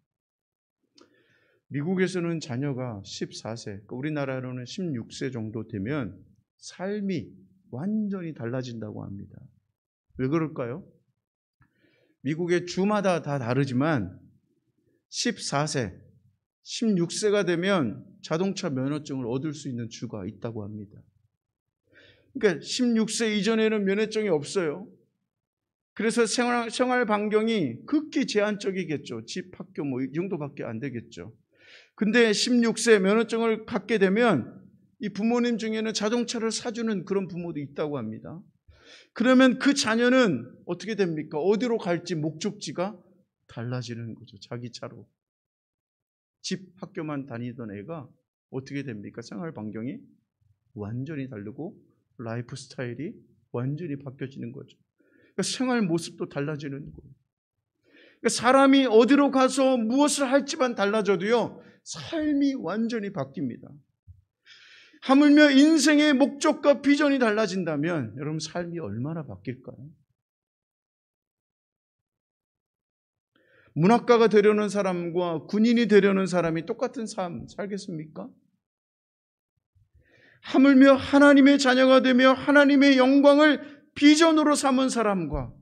미국에서는 자녀가 14세, 우리나라로는 16세 정도 되면 삶이 완전히 달라진다고 합니다. 왜 그럴까요? 미국의 주마다 다 다르지만 14세, 16세가 되면 자동차 면허증을 얻을 수 있는 주가 있다고 합니다. 그러니까 16세 이전에는 면허증이 없어요. 그래서 생활 반경이 극히 제한적이겠죠. 집, 학교 이 정도밖에 안 되겠죠. 근데 16세 면허증을 갖게 되면 이 부모님 중에는 자동차를 사주는 그런 부모도 있다고 합니다. 그러면 그 자녀는 어떻게 됩니까? 어디로 갈지 목적지가 달라지는 거죠. 자기 차로. 집, 학교만 다니던 애가 어떻게 됩니까? 생활 반경이 완전히 다르고 라이프 스타일이 완전히 바뀌어지는 거죠. 그러니까 생활 모습도 달라지는 거예요. 그러니까 사람이 어디로 가서 무엇을 할지만 달라져도요, 삶이 완전히 바뀝니다. 하물며 인생의 목적과 비전이 달라진다면 여러분 삶이 얼마나 바뀔까요? 문학가가 되려는 사람과 군인이 되려는 사람이 똑같은 삶 살겠습니까? 하물며 하나님의 자녀가 되며 하나님의 영광을 비전으로 삼은 사람과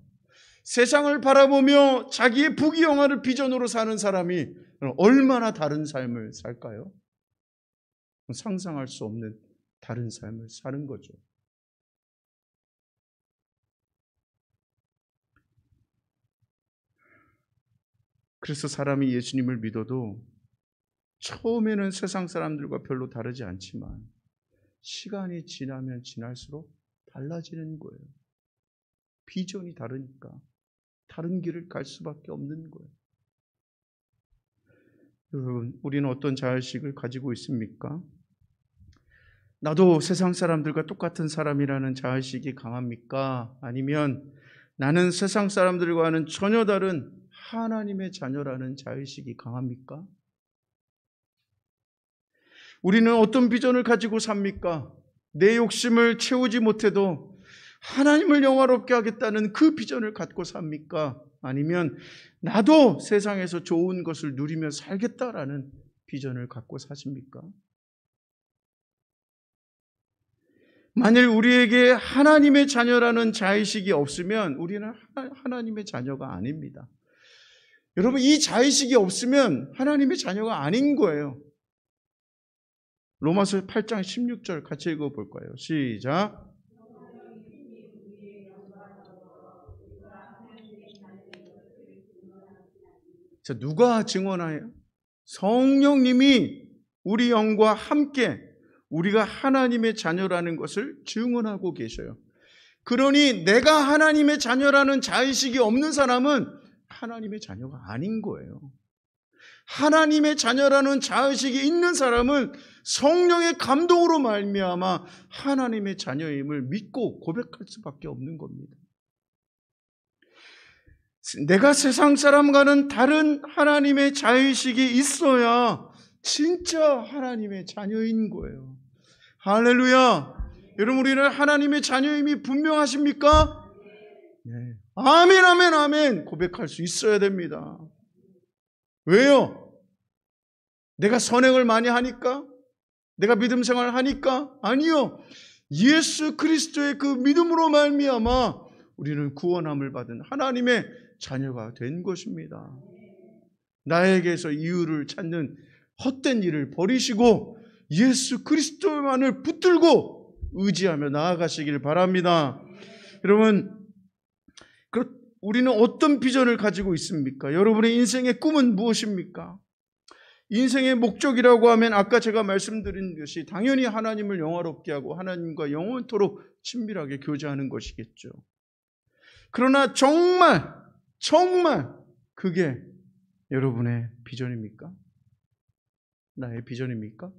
세상을 바라보며 자기의 부귀영화를 비전으로 사는 사람이 얼마나 다른 삶을 살까요? 상상할 수 없는 다른 삶을 사는 거죠. 그래서 사람이 예수님을 믿어도 처음에는 세상 사람들과 별로 다르지 않지만 시간이 지나면 지날수록 달라지는 거예요. 비전이 다르니까 다른 길을 갈 수밖에 없는 거예요. 여러분, 우리는 어떤 자의식을 가지고 있습니까? 나도 세상 사람들과 똑같은 사람이라는 자의식이 강합니까? 아니면 나는 세상 사람들과는 전혀 다른 하나님의 자녀라는 자의식이 강합니까? 우리는 어떤 비전을 가지고 삽니까? 내 욕심을 채우지 못해도 하나님을 영화롭게 하겠다는 그 비전을 갖고 삽니까? 아니면 나도 세상에서 좋은 것을 누리며 살겠다라는 비전을 갖고 사십니까? 만일 우리에게 하나님의 자녀라는 자의식이 없으면 우리는 하나님의 자녀가 아닙니다. 여러분, 이 자의식이 없으면 하나님의 자녀가 아닌 거예요. 로마서 8장 16절 같이 읽어볼까요? 시작. 자, 누가 증언하여? 성령님이 우리 영과 함께 우리가 하나님의 자녀라는 것을 증언하고 계셔요. 그러니 내가 하나님의 자녀라는 자의식이 없는 사람은 하나님의 자녀가 아닌 거예요. 하나님의 자녀라는 자의식이 있는 사람은 성령의 감동으로 말미암아 하나님의 자녀임을 믿고 고백할 수밖에 없는 겁니다. 내가 세상 사람과는 다른 하나님의 자의식이 있어야 진짜 하나님의 자녀인 거예요. 할렐루야. 여러분, 우리는 하나님의 자녀임이 분명하십니까? 네. 아멘, 아멘, 아멘 고백할 수 있어야 됩니다. 왜요? 내가 선행을 많이 하니까? 내가 믿음 생활을 하니까? 아니요. 예수 그리스도의 그 믿음으로 말미암아 우리는 구원함을 받은 하나님의 자녀가 된 것입니다. 나에게서 이유를 찾는 헛된 일을 버리시고 예수 그리스도만을 붙들고 의지하며 나아가시길 바랍니다. 여러분, 우리는 어떤 비전을 가지고 있습니까? 여러분의 인생의 꿈은 무엇입니까? 인생의 목적이라고 하면 아까 제가 말씀드린 것이 당연히 하나님을 영화롭게 하고 하나님과 영원토록 친밀하게 교제하는 것이겠죠. 그러나 정말 그게 여러분의 비전입니까? 나의 비전입니까?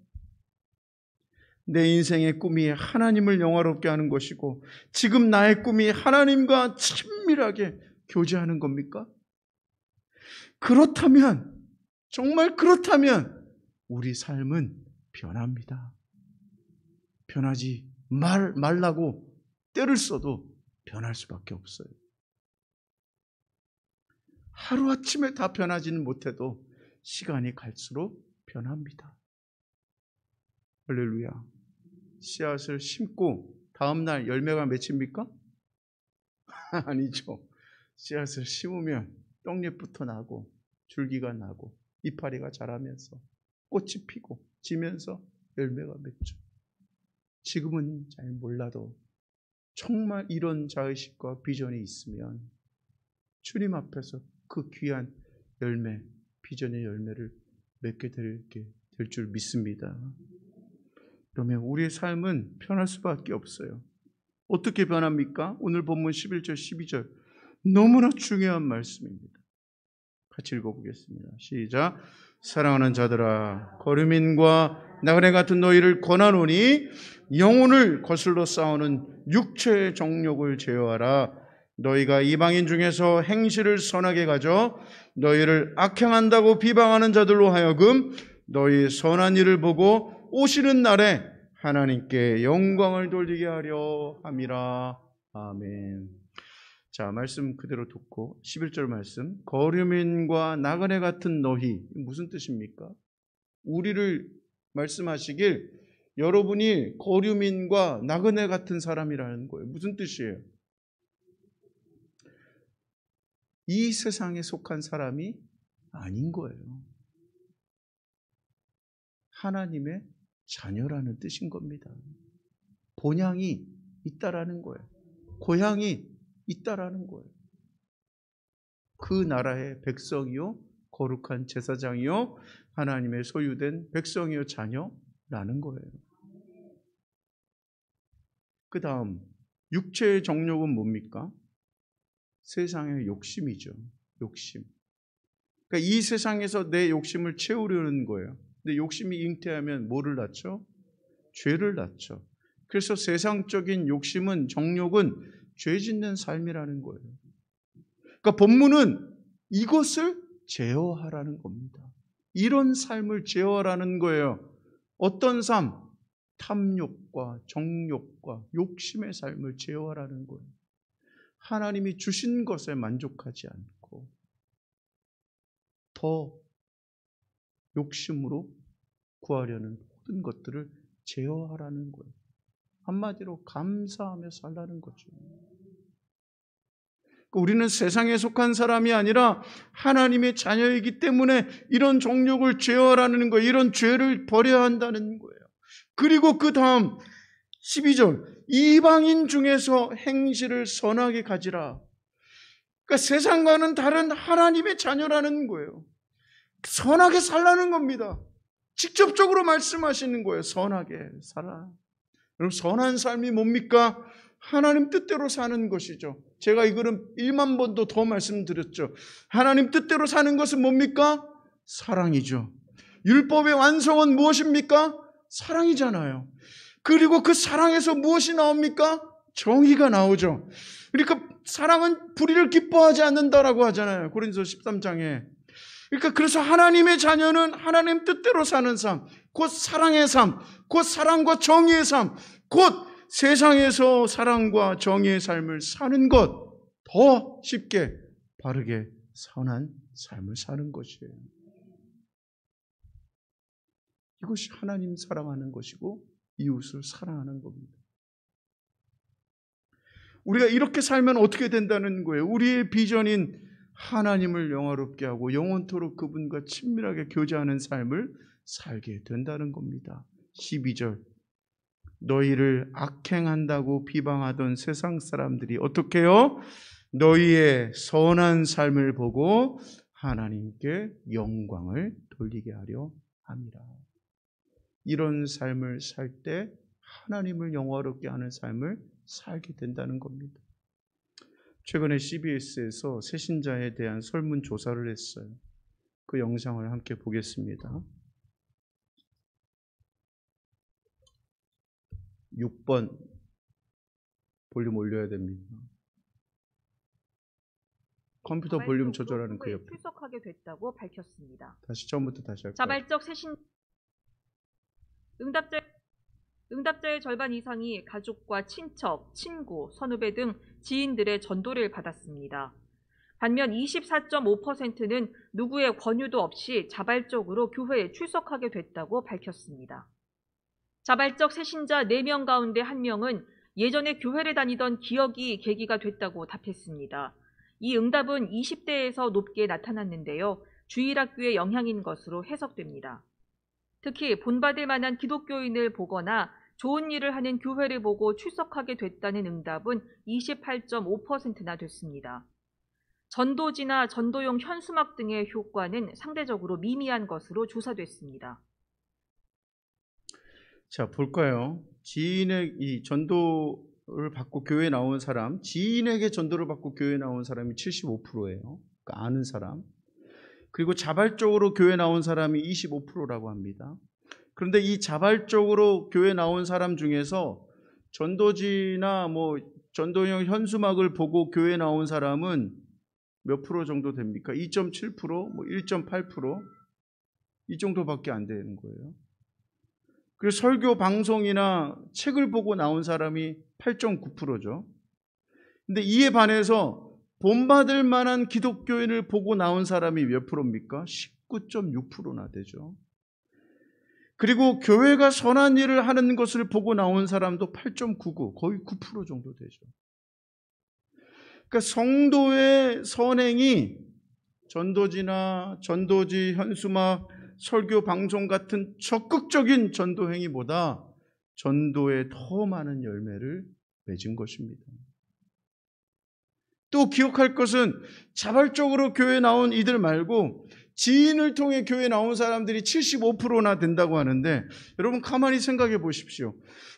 내 인생의 꿈이 하나님을 영화롭게 하는 것이고 지금 나의 꿈이 하나님과 친밀하게 교제하는 겁니까? 그렇다면, 정말 그렇다면 우리 삶은 변합니다. 변하지 말라고 때를 써도 변할 수밖에 없어요. 하루아침에 다 변하지는 못해도 시간이 갈수록 변합니다. 할렐루야. 씨앗을 심고 다음날 열매가 맺힙니까? 아니죠. 씨앗을 심으면 떡잎부터 나고 줄기가 나고 이파리가 자라면서 꽃이 피고 지면서 열매가 맺죠. 지금은 잘 몰라도 정말 이런 자의식과 비전이 있으면 주님 앞에서 그 귀한 열매, 비전의 열매를 맺게 될 줄 믿습니다. 그러면 우리의 삶은 변할 수밖에 없어요. 어떻게 변합니까? 오늘 본문 11절, 12절 너무나 중요한 말씀입니다. 같이 읽어보겠습니다. 시작. 사랑하는 자들아, 거류민과 나그네 같은 너희를 권하노니 영혼을 거슬러 싸우는 육체의 정욕을 제어하라. 너희가 이방인 중에서 행실을 선하게 가져 너희를 악행한다고 비방하는 자들로 하여금 너희 선한 일을 보고 오시는 날에 하나님께 영광을 돌리게 하려 함이라. 아멘. 자, 말씀 그대로 듣고 11절 말씀. 거류민과 나그네 같은 너희, 무슨 뜻입니까? 우리를 말씀하시길 여러분이 거류민과 나그네 같은 사람이라는 거예요. 무슨 뜻이에요? 이 세상에 속한 사람이 아닌 거예요. 하나님의 자녀라는 뜻인 겁니다. 본향이 있다라는 거예요. 고향이 있다라는 거예요. 그 나라의 백성이요, 거룩한 제사장이요, 하나님의 소유된 백성이요, 자녀라는 거예요. 그 다음 육체의 정욕은 뭡니까? 세상의 욕심이죠. 욕심. 그러니까 이 세상에서 내 욕심을 채우려는 거예요. 근데 욕심이 잉태하면 뭐를 낳죠? 죄를 낳죠. 그래서 세상적인 욕심은, 정욕은 죄 짓는 삶이라는 거예요. 그러니까 본문은 이것을 제어하라는 겁니다. 이런 삶을 제어하라는 거예요. 어떤 삶? 탐욕과 정욕과 욕심의 삶을 제어하라는 거예요. 하나님이 주신 것에 만족하지 않고 더 욕심으로 구하려는 모든 것들을 제어하라는 거예요. 한마디로 감사하며 살라는 거죠. 우리는 세상에 속한 사람이 아니라 하나님의 자녀이기 때문에 이런 정욕을 제어하라는 거예요. 이런 죄를 버려야 한다는 거예요. 그리고 그 다음 12절, 이방인 중에서 행실을 선하게 가지라. 그러니까 세상과는 다른 하나님의 자녀라는 거예요. 선하게 살라는 겁니다. 직접적으로 말씀하시는 거예요. 선하게 살아. 여러분, 선한 삶이 뭡니까? 하나님 뜻대로 사는 것이죠. 제가 이거는 1만 번도 더 말씀드렸죠. 하나님 뜻대로 사는 것은 뭡니까? 사랑이죠. 율법의 완성은 무엇입니까? 사랑이잖아요. 그리고 그 사랑에서 무엇이 나옵니까? 정의가 나오죠. 그러니까 사랑은 불의를 기뻐하지 않는다라고 하잖아요. 고린도서 13장에. 그러니까 그래서 하나님의 자녀는 하나님 뜻대로 사는 삶, 곧 사랑의 삶, 곧 사랑과 정의의 삶, 곧 세상에서 사랑과 정의의 삶을 사는 것, 더 쉽게 바르게 선한 삶을 사는 것이에요. 이것이 하나님 사랑하는 것이고 이웃을 사랑하는 겁니다. 우리가 이렇게 살면 어떻게 된다는 거예요? 우리의 비전인 하나님을 영화롭게 하고 영원토록 그분과 친밀하게 교제하는 삶을 살게 된다는 겁니다. 12절, 너희를 악행한다고 비방하던 세상 사람들이 어떻게 해요? 너희의 선한 삶을 보고 하나님께 영광을 돌리게 하려 합니다. 이런 삶을 살 때 하나님을 영화롭게 하는 삶을 살게 된다는 겁니다. 최근에 CBS에서 새신자에 대한 설문조사를 했어요. 그 영상을 함께 보겠습니다. 6번 볼륨 올려야 됩니다. 컴퓨터 볼륨 조절하는 그 옆에. 출석하게 됐다고 밝혔습니다. 다시 처음부터 다시 할까요? 자발적 새신 응답자의 절반 이상이 가족과 친척, 친구, 선후배 등 지인들의 전도를 받았습니다. 반면 24.5%는 누구의 권유도 없이 자발적으로 교회에 출석하게 됐다고 밝혔습니다. 자발적 새신자 4명 가운데 1명은 예전에 교회를 다니던 기억이 계기가 됐다고 답했습니다. 이 응답은 20대에서 높게 나타났는데요. 주일학교의 영향인 것으로 해석됩니다. 특히 본받을 만한 기독교인을 보거나 좋은 일을 하는 교회를 보고 출석하게 됐다는 응답은 28.5%나 됐습니다. 전도지나 전도용 현수막 등의 효과는 상대적으로 미미한 것으로 조사됐습니다. 자, 볼까요? 이 전도를 받고 교회에 나온 사람, 지인에게 전도를 받고 교회에 나온 사람이 75%예요. 그러니까 아는 사람. 그리고 자발적으로 교회에 나온 사람이 25%라고 합니다. 그런데 이 자발적으로 교회에 나온 사람 중에서 전도지나 전도용 현수막을 보고 교회에 나온 사람은 몇 프로 정도 됩니까? 2.7%, 1.8%? 이 정도밖에 안 되는 거예요. 그리고 설교 방송이나 책을 보고 나온 사람이 8.9%죠. 근데 이에 반해서 본받을 만한 기독교인을 보고 나온 사람이 몇 프로입니까? 19.6%나 되죠. 그리고 교회가 선한 일을 하는 것을 보고 나온 사람도 8.99, 거의 9% 정도 되죠. 그러니까 성도의 선행이 전도지나 전도지 현수막, 설교 방송 같은 적극적인 전도 행위보다 전도에 더 많은 열매를 맺은 것입니다. 또 기억할 것은 자발적으로 교회에 나온 이들 말고 지인을 통해 교회에 나온 사람들이 75%나 된다고 하는데, 여러분 가만히 생각해 보십시오.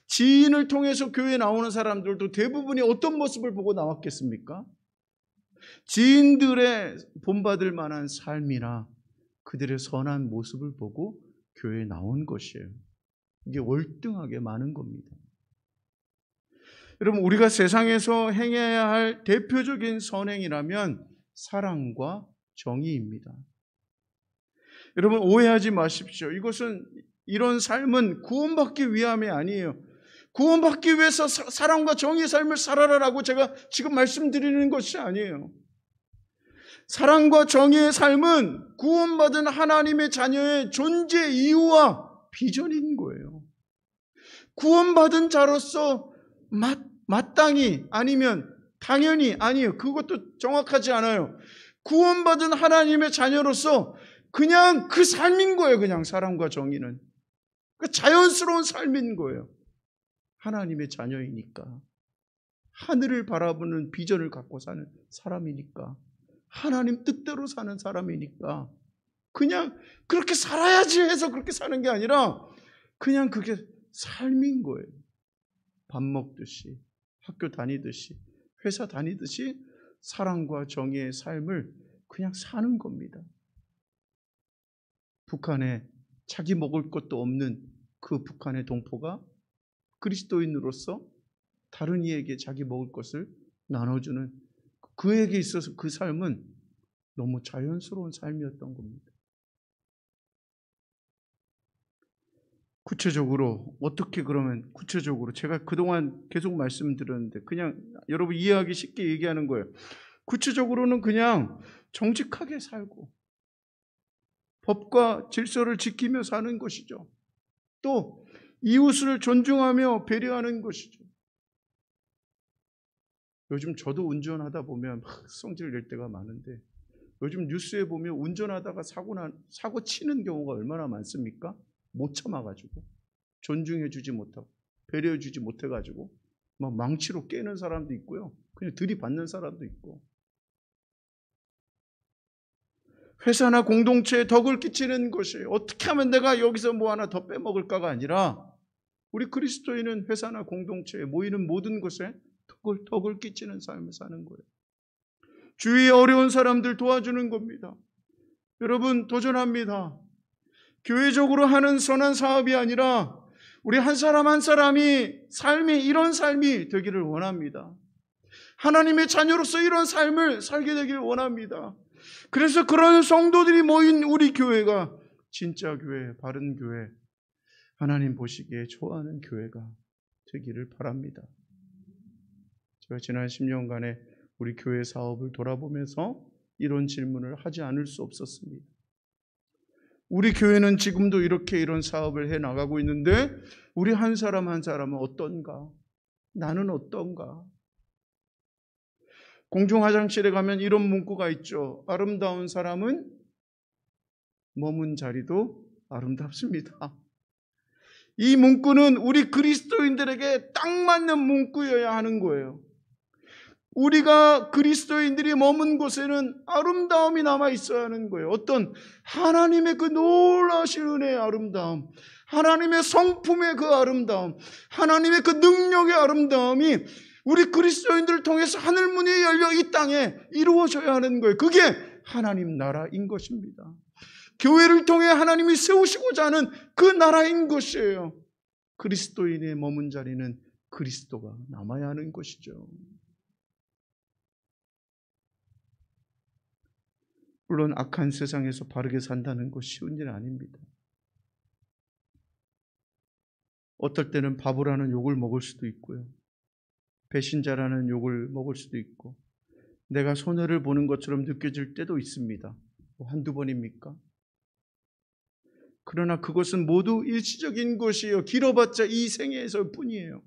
지인을 통해서 교회에 나오는 사람들도 대부분이 어떤 모습을 보고 나왔겠습니까? 지인들의 본받을 만한 삶이나 그들의 선한 모습을 보고 교회에 나온 것이에요. 이게 월등하게 많은 겁니다. 여러분, 우리가 세상에서 행해야 할 대표적인 선행이라면 사랑과 정의입니다. 여러분, 오해하지 마십시오. 이런 삶은 구원받기 위함이 아니에요. 구원받기 위해서 사랑과 정의의 삶을 살아라라고 제가 지금 말씀드리는 것이 아니에요. 사랑과 정의의 삶은 구원받은 하나님의 자녀의 존재 이유와 비전인 거예요. 구원받은 자로서 마땅히 아니면 당연히 아니에요. 그것도 정확하지 않아요. 구원받은 하나님의 자녀로서 그냥 그 삶인 거예요. 그냥 사랑과 정의는. 그 자연스러운 삶인 거예요. 하나님의 자녀이니까. 하늘을 바라보는 비전을 갖고 사는 사람이니까. 하나님 뜻대로 사는 사람이니까. 그냥 그렇게 살아야지 해서 그렇게 사는 게 아니라 그냥 그게 삶인 거예요. 밥 먹듯이, 학교 다니듯이, 회사 다니듯이 사랑과 정의의 삶을 그냥 사는 겁니다. 북한에 자기 먹을 것도 없는 그 북한의 동포가 그리스도인으로서 다른 이에게 자기 먹을 것을 나눠주는, 그에게 있어서 그 삶은 너무 자연스러운 삶이었던 겁니다. 구체적으로 어떻게, 그러면 구체적으로 제가 그동안 계속 말씀드렸는데 그냥 여러분 이해하기 쉽게 얘기하는 거예요. 구체적으로는 그냥 정직하게 살고 법과 질서를 지키며 사는 것이죠. 또 이웃을 존중하며 배려하는 것이죠. 요즘 저도 운전하다 보면 막 성질 낼 때가 많은데, 요즘 뉴스에 보면 운전하다가 사고 치는 경우가 얼마나 많습니까? 못 참아가지고, 존중해주지 못하고, 배려해주지 못해가지고 막 망치로 깨는 사람도 있고요, 그냥 들이받는 사람도 있고. 회사나 공동체에 덕을 끼치는 것이 어떻게 하면 내가 여기서 뭐 하나 더 빼먹을까가 아니라, 우리 그리스도인은 회사나 공동체에 모이는 모든 것에 덕을 끼치는 삶을 사는 거예요. 주위에 어려운 사람들 도와주는 겁니다. 여러분, 도전합니다. 교회적으로 하는 선한 사업이 아니라 우리 한 사람 한 사람이 이런 삶이 되기를 원합니다. 하나님의 자녀로서 이런 삶을 살게 되기를 원합니다. 그래서 그런 성도들이 모인 우리 교회가 진짜 교회, 바른 교회, 하나님 보시기에 좋아하는 교회가 되기를 바랍니다. 제가 지난 10년간의 우리 교회 사업을 돌아보면서 이런 질문을 하지 않을 수 없었습니다. 우리 교회는 지금도 이렇게 이런 사업을 해나가고 있는데 우리 한 사람 한 사람은 어떤가? 나는 어떤가? 공중 화장실에 가면 이런 문구가 있죠. 아름다운 사람은 머문 자리도 아름답습니다. 이 문구는 우리 그리스도인들에게 딱 맞는 문구여야 하는 거예요. 우리가 그리스도인들이 머문 곳에는 아름다움이 남아 있어야 하는 거예요. 어떤 하나님의 그 놀라신 은혜의 아름다움, 하나님의 성품의 그 아름다움, 하나님의 그 능력의 아름다움이 우리 그리스도인들을 통해서 하늘문이 열려 이 땅에 이루어져야 하는 거예요. 그게 하나님 나라인 것입니다. 교회를 통해 하나님이 세우시고자 하는 그 나라인 것이에요. 그리스도인의 머문 자리는 그리스도가 남아야 하는 것이죠. 물론 악한 세상에서 바르게 산다는 것 쉬운 일 아닙니다. 어떨 때는 바보라는 욕을 먹을 수도 있고요. 배신자라는 욕을 먹을 수도 있고 내가 손해를 보는 것처럼 느껴질 때도 있습니다. 한두 번입니까? 그러나 그것은 모두 일시적인 것이에요. 길어봤자 이 생애에서 뿐이에요.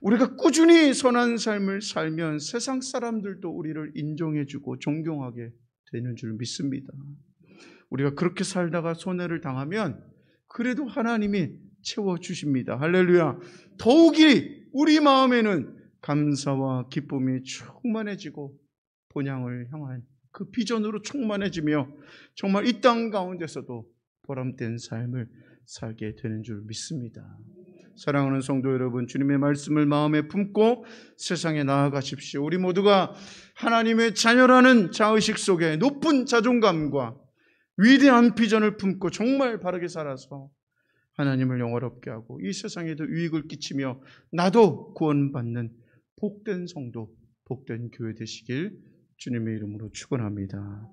우리가 꾸준히 선한 삶을 살면 세상 사람들도 우리를 인정해주고 존경하게 되는 줄 믿습니다. 우리가 그렇게 살다가 손해를 당하면 그래도 하나님이 채워주십니다. 할렐루야. 더욱이 우리 마음에는 감사와 기쁨이 충만해지고 본향을 향한 그 비전으로 충만해지며 정말 이 땅 가운데서도 보람된 삶을 살게 되는 줄 믿습니다. 사랑하는 성도 여러분, 주님의 말씀을 마음에 품고 세상에 나아가십시오. 우리 모두가 하나님의 자녀라는 자의식 속에 높은 자존감과 위대한 비전을 품고 정말 바르게 살아서 하나님을 영화롭게 하고 이 세상에도 유익을 끼치며 나도 구원받는 복된 성도, 복된 교회 되시길 주님의 이름으로 축원합니다.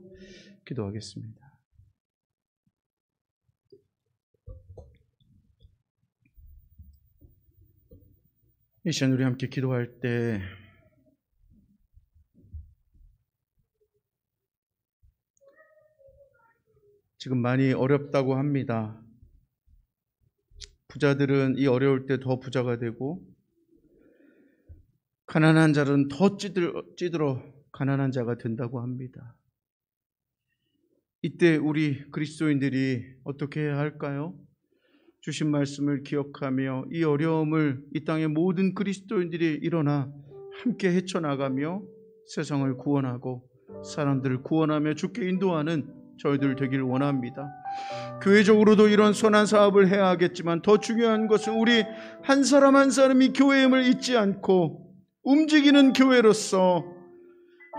기도하겠습니다. 이 시간 우리 함께 기도할 때 지금 많이 어렵다고 합니다. 부자들은 이 어려울 때 더 부자가 되고 가난한 자는 더 찌들어 가난한 자가 된다고 합니다. 이때 우리 그리스도인들이 어떻게 해야 할까요? 주신 말씀을 기억하며 이 어려움을 이 땅의 모든 그리스도인들이 일어나 함께 헤쳐나가며 세상을 구원하고 사람들을 구원하며 주께 인도하는 저희들 되길 원합니다. 교회적으로도 이런 선한 사업을 해야 하겠지만 더 중요한 것은 우리 한 사람 한 사람이 교회임을 잊지 않고 움직이는 교회로서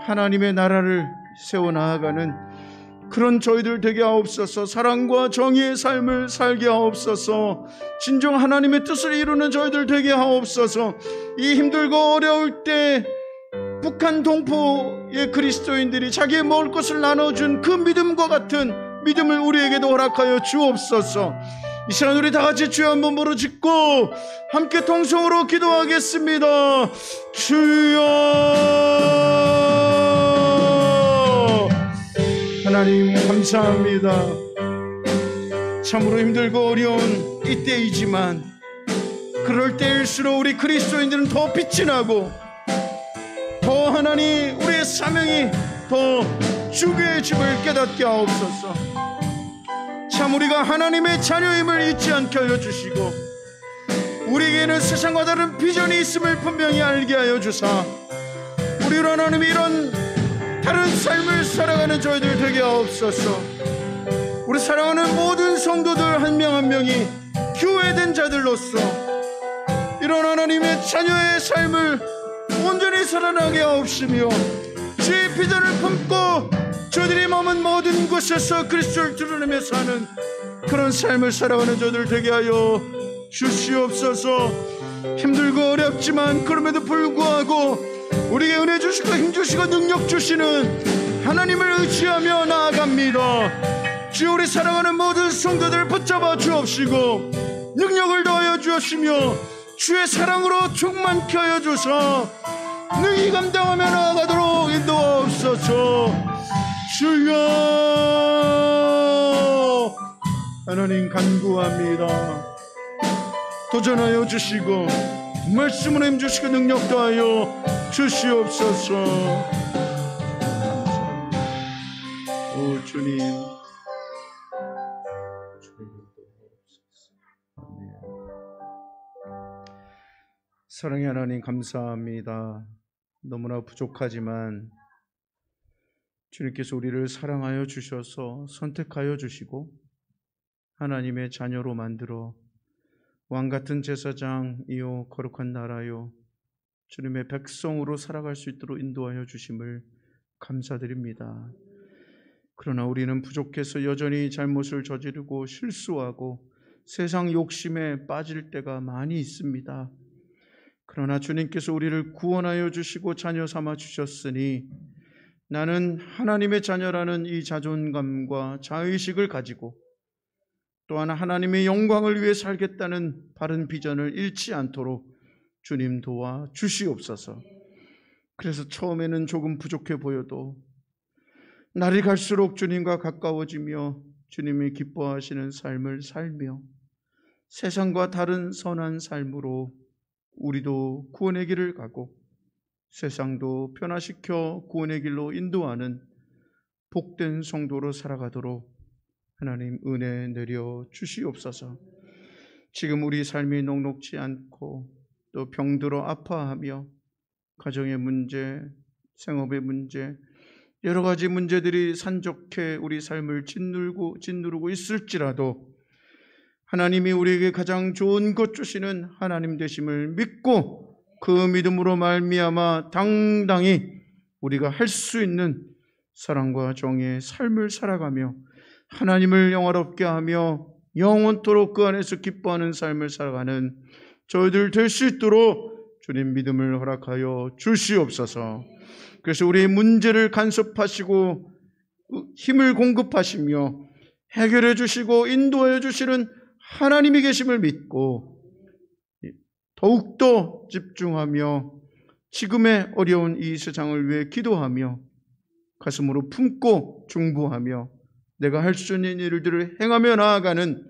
하나님의 나라를 세워나가는 그런 저희들 되게 하옵소서. 사랑과 정의의 삶을 살게 하옵소서. 진정 하나님의 뜻을 이루는 저희들 되게 하옵소서. 이 힘들고 어려울 때 북한 동포의 그리스도인들이 자기의 먹을 것을 나눠준 그 믿음과 같은 믿음을 우리에게도 허락하여 주옵소서. 이 시간 우리 다 같이 주여 한번 부르짖고 함께 통성으로 기도하겠습니다. 주여. 하나님 감사합니다. 참으로 힘들고 어려운 이때이지만 그럴 때일수록 우리 그리스도인들은 더 빛이 나고 더 하나님 우리의 사명이 더 주의 집을 깨닫게 하옵소서. 참 우리가 하나님의 자녀임을 잊지 않게 하여 주시고 우리에게는 세상과 다른 비전이 있음을 분명히 알게 하여 주사 우리로 하나님 이런 다른 삶을 살아가는 저희들 되게 하옵소서. 우리 사랑하는 모든 성도들 한 명 한 명이 교회된 자들로서 이런 하나님의 자녀의 삶을 온전히 살아나게 하옵시며 주의 비전을 품고 저들이 머문 모든 곳에서 그리스도를 드러내며 사는 그런 삶을 살아가는 저들 되게 하여 주시옵소서. 힘들고 어렵지만 그럼에도 불구하고 우리에게 은혜 주시고 힘 주시고 능력 주시는 하나님을 의지하며 나아갑니다. 주여 우리 사랑하는 모든 성도들 붙잡아 주옵시고 능력을 더하여 주옵시며 주의 사랑으로 충만케 하여 주사 능히 감당하며 나아가도록 인도하옵소서. 주여 하나님 간구합니다. 도전하여 주시고 말씀을 힘주시고 능력 더하여 주시옵소서. 오 주님, 사랑의 하나님 감사합니다. 너무나 부족하지만 주님께서 우리를 사랑하여 주셔서 선택하여 주시고 하나님의 자녀로 만들어 왕같은 제사장이요 거룩한 나라요 주님의 백성으로 살아갈 수 있도록 인도하여 주심을 감사드립니다. 그러나 우리는 부족해서 여전히 잘못을 저지르고 실수하고 세상 욕심에 빠질 때가 많이 있습니다. 그러나 주님께서 우리를 구원하여 주시고 자녀 삼아 주셨으니 나는 하나님의 자녀라는 이 자존감과 자의식을 가지고 또한 하나님의 영광을 위해 살겠다는 바른 비전을 잃지 않도록 주님 도와 주시옵소서. 그래서 처음에는 조금 부족해 보여도 날이 갈수록 주님과 가까워지며 주님이 기뻐하시는 삶을 살며 세상과 다른 선한 삶으로 우리도 구원의 길을 가고 세상도 변화시켜 구원의 길로 인도하는 복된 성도로 살아가도록 하나님 은혜 내려 주시옵소서. 지금 우리 삶이 녹록지 않고 또 병들어 아파하며 가정의 문제, 생업의 문제, 여러 가지 문제들이 산적해 우리 삶을 짓누르고 있을지라도 하나님이 우리에게 가장 좋은 것 주시는 하나님 되심을 믿고 그 믿음으로 말미암아 당당히 우리가 할 수 있는 사랑과 정의의 삶을 살아가며 하나님을 영화롭게 하며 영원토록 그 안에서 기뻐하는 삶을 살아가는 저희들 될 수 있도록 주님 믿음을 허락하여 주시옵소서. 그래서 우리의 문제를 간섭하시고 힘을 공급하시며 해결해 주시고 인도하여 주시는 하나님이 계심을 믿고 더욱더 집중하며 지금의 어려운 이 세상을 위해 기도하며 가슴으로 품고 중보하며 내가 할 수 있는 일들을 행하며 나아가는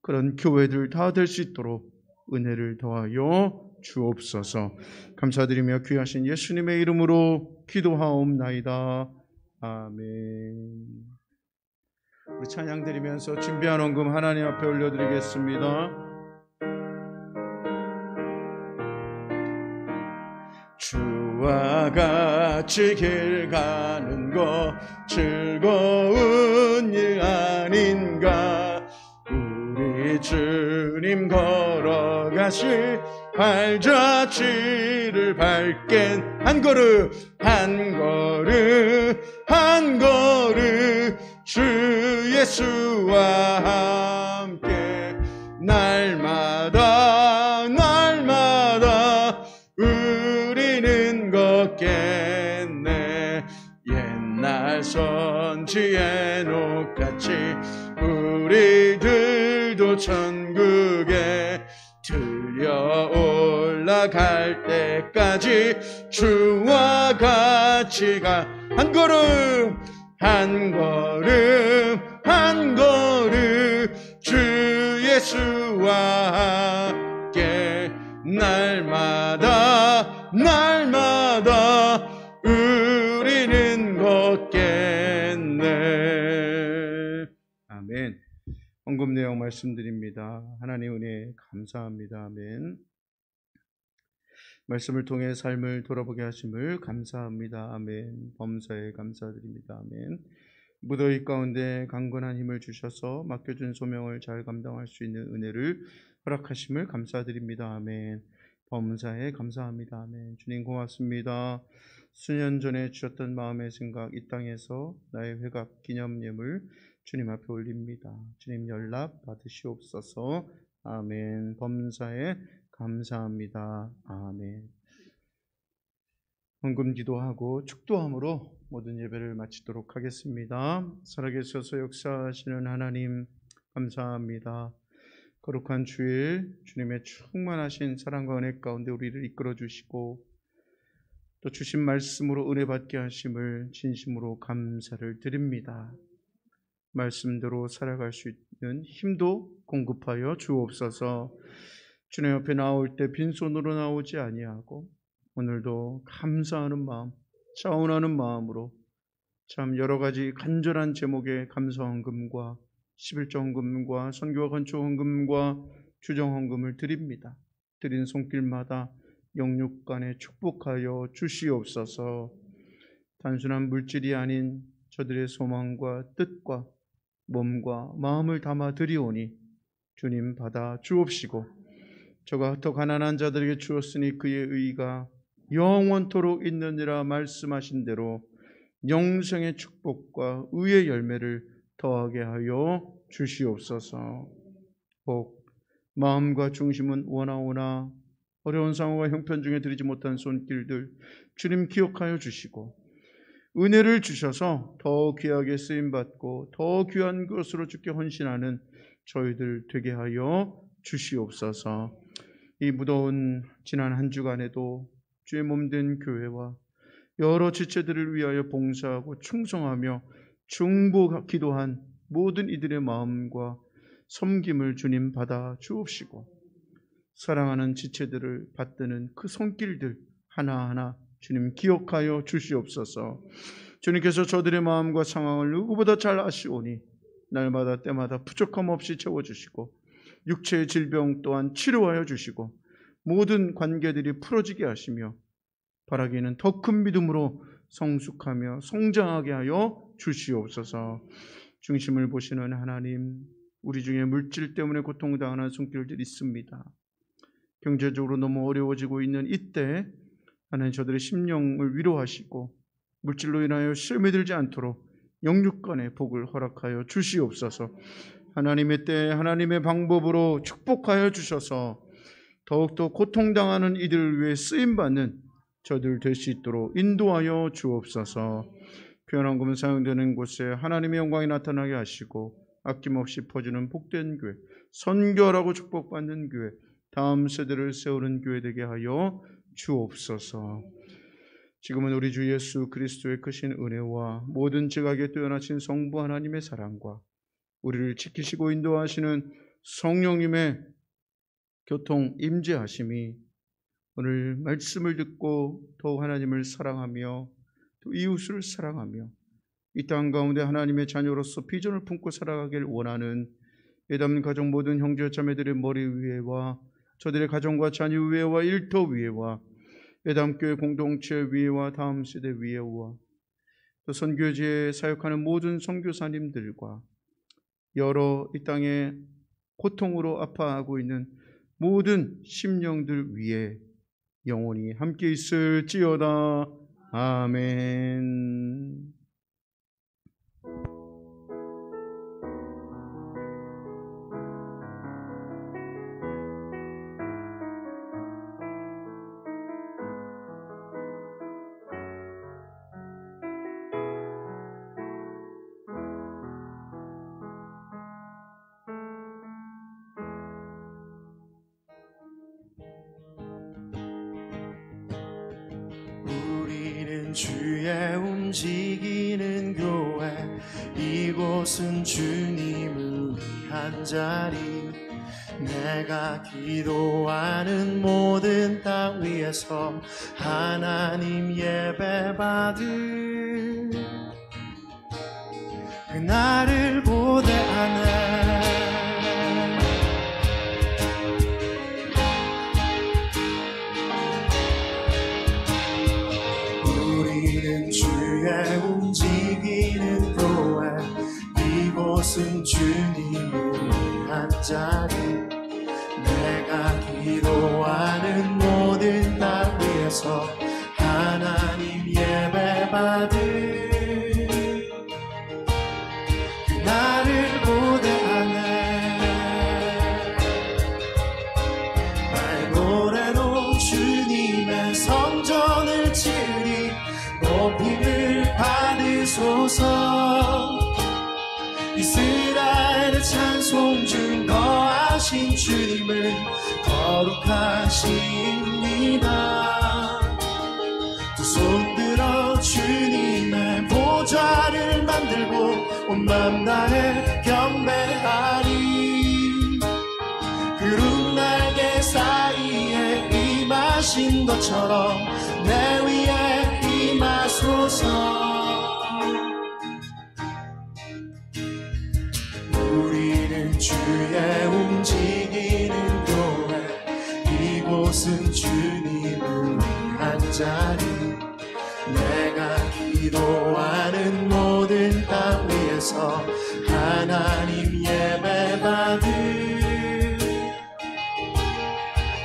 그런 교회들 다 될 수 있도록 은혜를 더하여 주옵소서. 감사드리며 귀하신 예수님의 이름으로 기도하옵나이다. 아멘. 우리 찬양 드리면서 준비한 헌금 하나님 앞에 올려드리겠습니다. 주와 같이 길 가는 것 즐거운 일 아닌가. 우리 주님 걸어가실 발자취를 밟겐 한 걸음 한 걸음 한 걸음 주 예수와 함께 날마다 날마다 우리는 걷겠네. 옛날 선지의 녹같이 우리들도 천국에 들려 올라갈 때까지 주와 같이 가. 한 걸음 한 걸음 한 걸음 주 예수와 함께 날마다 날마다 우리는 걷겠네. 아멘. 헌금 내용 말씀드립니다. 하나님 은혜 감사합니다. 아멘. 말씀을 통해 삶을 돌아보게 하심을 감사합니다. 아멘. 범사에 감사드립니다. 아멘. 무더위 가운데 강건한 힘을 주셔서 맡겨준 소명을 잘 감당할 수 있는 은혜를 허락하심을 감사드립니다. 아멘. 범사에 감사합니다. 아멘. 주님 고맙습니다. 수년 전에 주셨던 마음의 생각 이 땅에서 나의 회갑 기념예물 주님 앞에 올립니다. 주님 연락 받으시옵소서. 아멘. 범사에 감사합니다. 아멘. 헌금 기도하고 축도함으로 모든 예배를 마치도록 하겠습니다. 살아계셔서 역사하시는 하나님 감사합니다. 거룩한 주일 주님의 충만하신 사랑과 은혜 가운데 우리를 이끌어 주시고 또 주신 말씀으로 은혜 받게 하심을 진심으로 감사를 드립니다. 말씀대로 살아갈 수 있는 힘도 공급하여 주옵소서. 주님 옆에 나올 때 빈손으로 나오지 아니하고 오늘도 감사하는 마음, 자원하는 마음으로 참 여러 가지 간절한 제목의 감사헌금과 11조 헌금과 선교와 건축 헌금과 주정 헌금을 드립니다. 드린 손길마다 영육간에 축복하여 주시옵소서. 단순한 물질이 아닌 저들의 소망과 뜻과 몸과 마음을 담아 드리오니 주님 받아 주옵시고, 저가 더 가난한 자들에게 주었으니 그의 의가 영원토록 있느니라 말씀하신 대로 영생의 축복과 의의 열매를 더하게 하여 주시옵소서. 혹 마음과 중심은 원하오나 어려운 상황과 형편 중에 드리지 못한 손길들 주님 기억하여 주시고, 은혜를 주셔서 더 귀하게 쓰임받고 더 귀한 것으로 주께 헌신하는 저희들 되게 하여 주시옵소서. 이 무더운 지난 한 주간에도 주의 몸된 교회와 여러 지체들을 위하여 봉사하고 충성하며 중보 기도한 모든 이들의 마음과 섬김을 주님 받아 주옵시고, 사랑하는 지체들을 받드는 그 손길들 하나하나 주님 기억하여 주시옵소서. 주님께서 저들의 마음과 상황을 누구보다 잘 아시오니 날마다 때마다 부족함 없이 채워주시고 육체의 질병 또한 치료하여 주시고 모든 관계들이 풀어지게 하시며 바라기는 더 큰 믿음으로 성숙하며 성장하게 하여 주시옵소서. 중심을 보시는 하나님, 우리 중에 물질 때문에 고통당하는 손길들이 있습니다. 경제적으로 너무 어려워지고 있는 이때 하나님 저들의 심령을 위로하시고 물질로 인하여 시험에 들지 않도록 영육간의 복을 허락하여 주시옵소서. 하나님의 때 하나님의 방법으로 축복하여 주셔서 더욱더 고통당하는 이들을 위해 쓰임받는 저들 될 수 있도록 인도하여 주옵소서. 표현헌금은 사용되는 곳에 하나님의 영광이 나타나게 하시고 아낌없이 퍼주는 복된 교회, 선교하라고 축복받는 교회, 다음 세대를 세우는 교회 되게 하여 주옵소서. 지금은 우리 주 예수 그리스도의 크신 은혜와 모든 지각에 뛰어나신 성부 하나님의 사랑과 우리를 지키시고 인도하시는 성령님의 교통 임재하심이 오늘 말씀을 듣고 더욱 하나님을 사랑하며 또 이웃을 사랑하며 이 땅 가운데 하나님의 자녀로서 비전을 품고 살아가길 원하는 예담 가정 모든 형제 자매들의 머리 위에와 저들의 가정과 자녀 위에와 일터 위에와 예담교회 공동체 위에와 다음 세대 위에와 또 선교지에 사역하는 모든 선교사님들과 여러 이 땅에 고통으로 아파하고 있는 모든 심령들 위에 영원히 함께 있을지어다. 아멘. 주의 움직이는 교회, 이곳은 주님을 위한 자리. 내가 기도하는 모든 땅 위에서 하나님 예배 받을 그날을 고대하네. 주의 움직이는 교회, 이곳은 주님을 위한 자리. 내가 기도하는 모든 땅 위에서 하나님 예배 받을 그날을 고대하네. 날 노래로 주님의 성전을 치리. 높임을 받으소서. 이스라엘의 찬송 중 거하신 주님을 거룩하십니다. 두 온 맘 다해 경배하리. 구름 날개 사이에 임하신 것처럼 내 위에 임하소서. 우리는 주의 움직이는 교회, 이곳은 주님을 위한 자리. 내가 기도하는 모든 땅 위에서 하나님 예배받을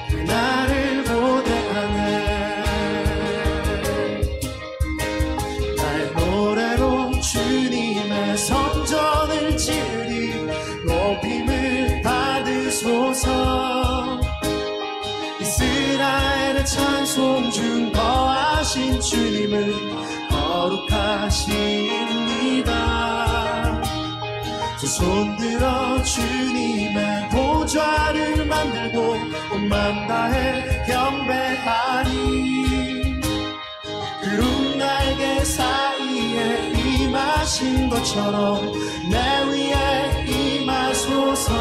그날을 보내하네. 나의 노래로 주님의 성전을 지으리. 높임을 받으소서. 이스라엘의 찬송 중 거하신 주님을 거룩하십니다. 두 손 들어 주님의 보좌를 만들고 온 맘 다해 경배하리. 구름 날개 사이에 임하신 것처럼 내 위에 임하소서.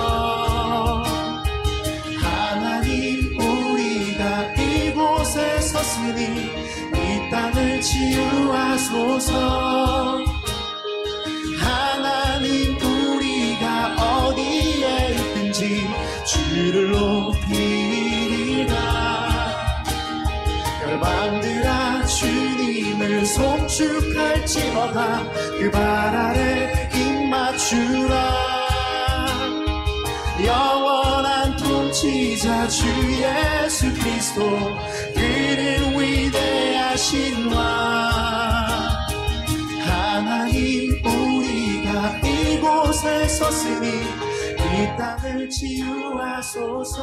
하나님 우리가 이곳에 섰으니 이 땅을 치유하소서. 하나님 우리가 어디에 있든지 주를 높이리라. 열방들아 주님을 송축할지어다. 그 발 아래 입 맞추라. 영원한 통치자 주 예수 그리스도, 그는 위대하신 왕. 하나님 우리가 이곳에 섰으니 이 땅을 치유하소서.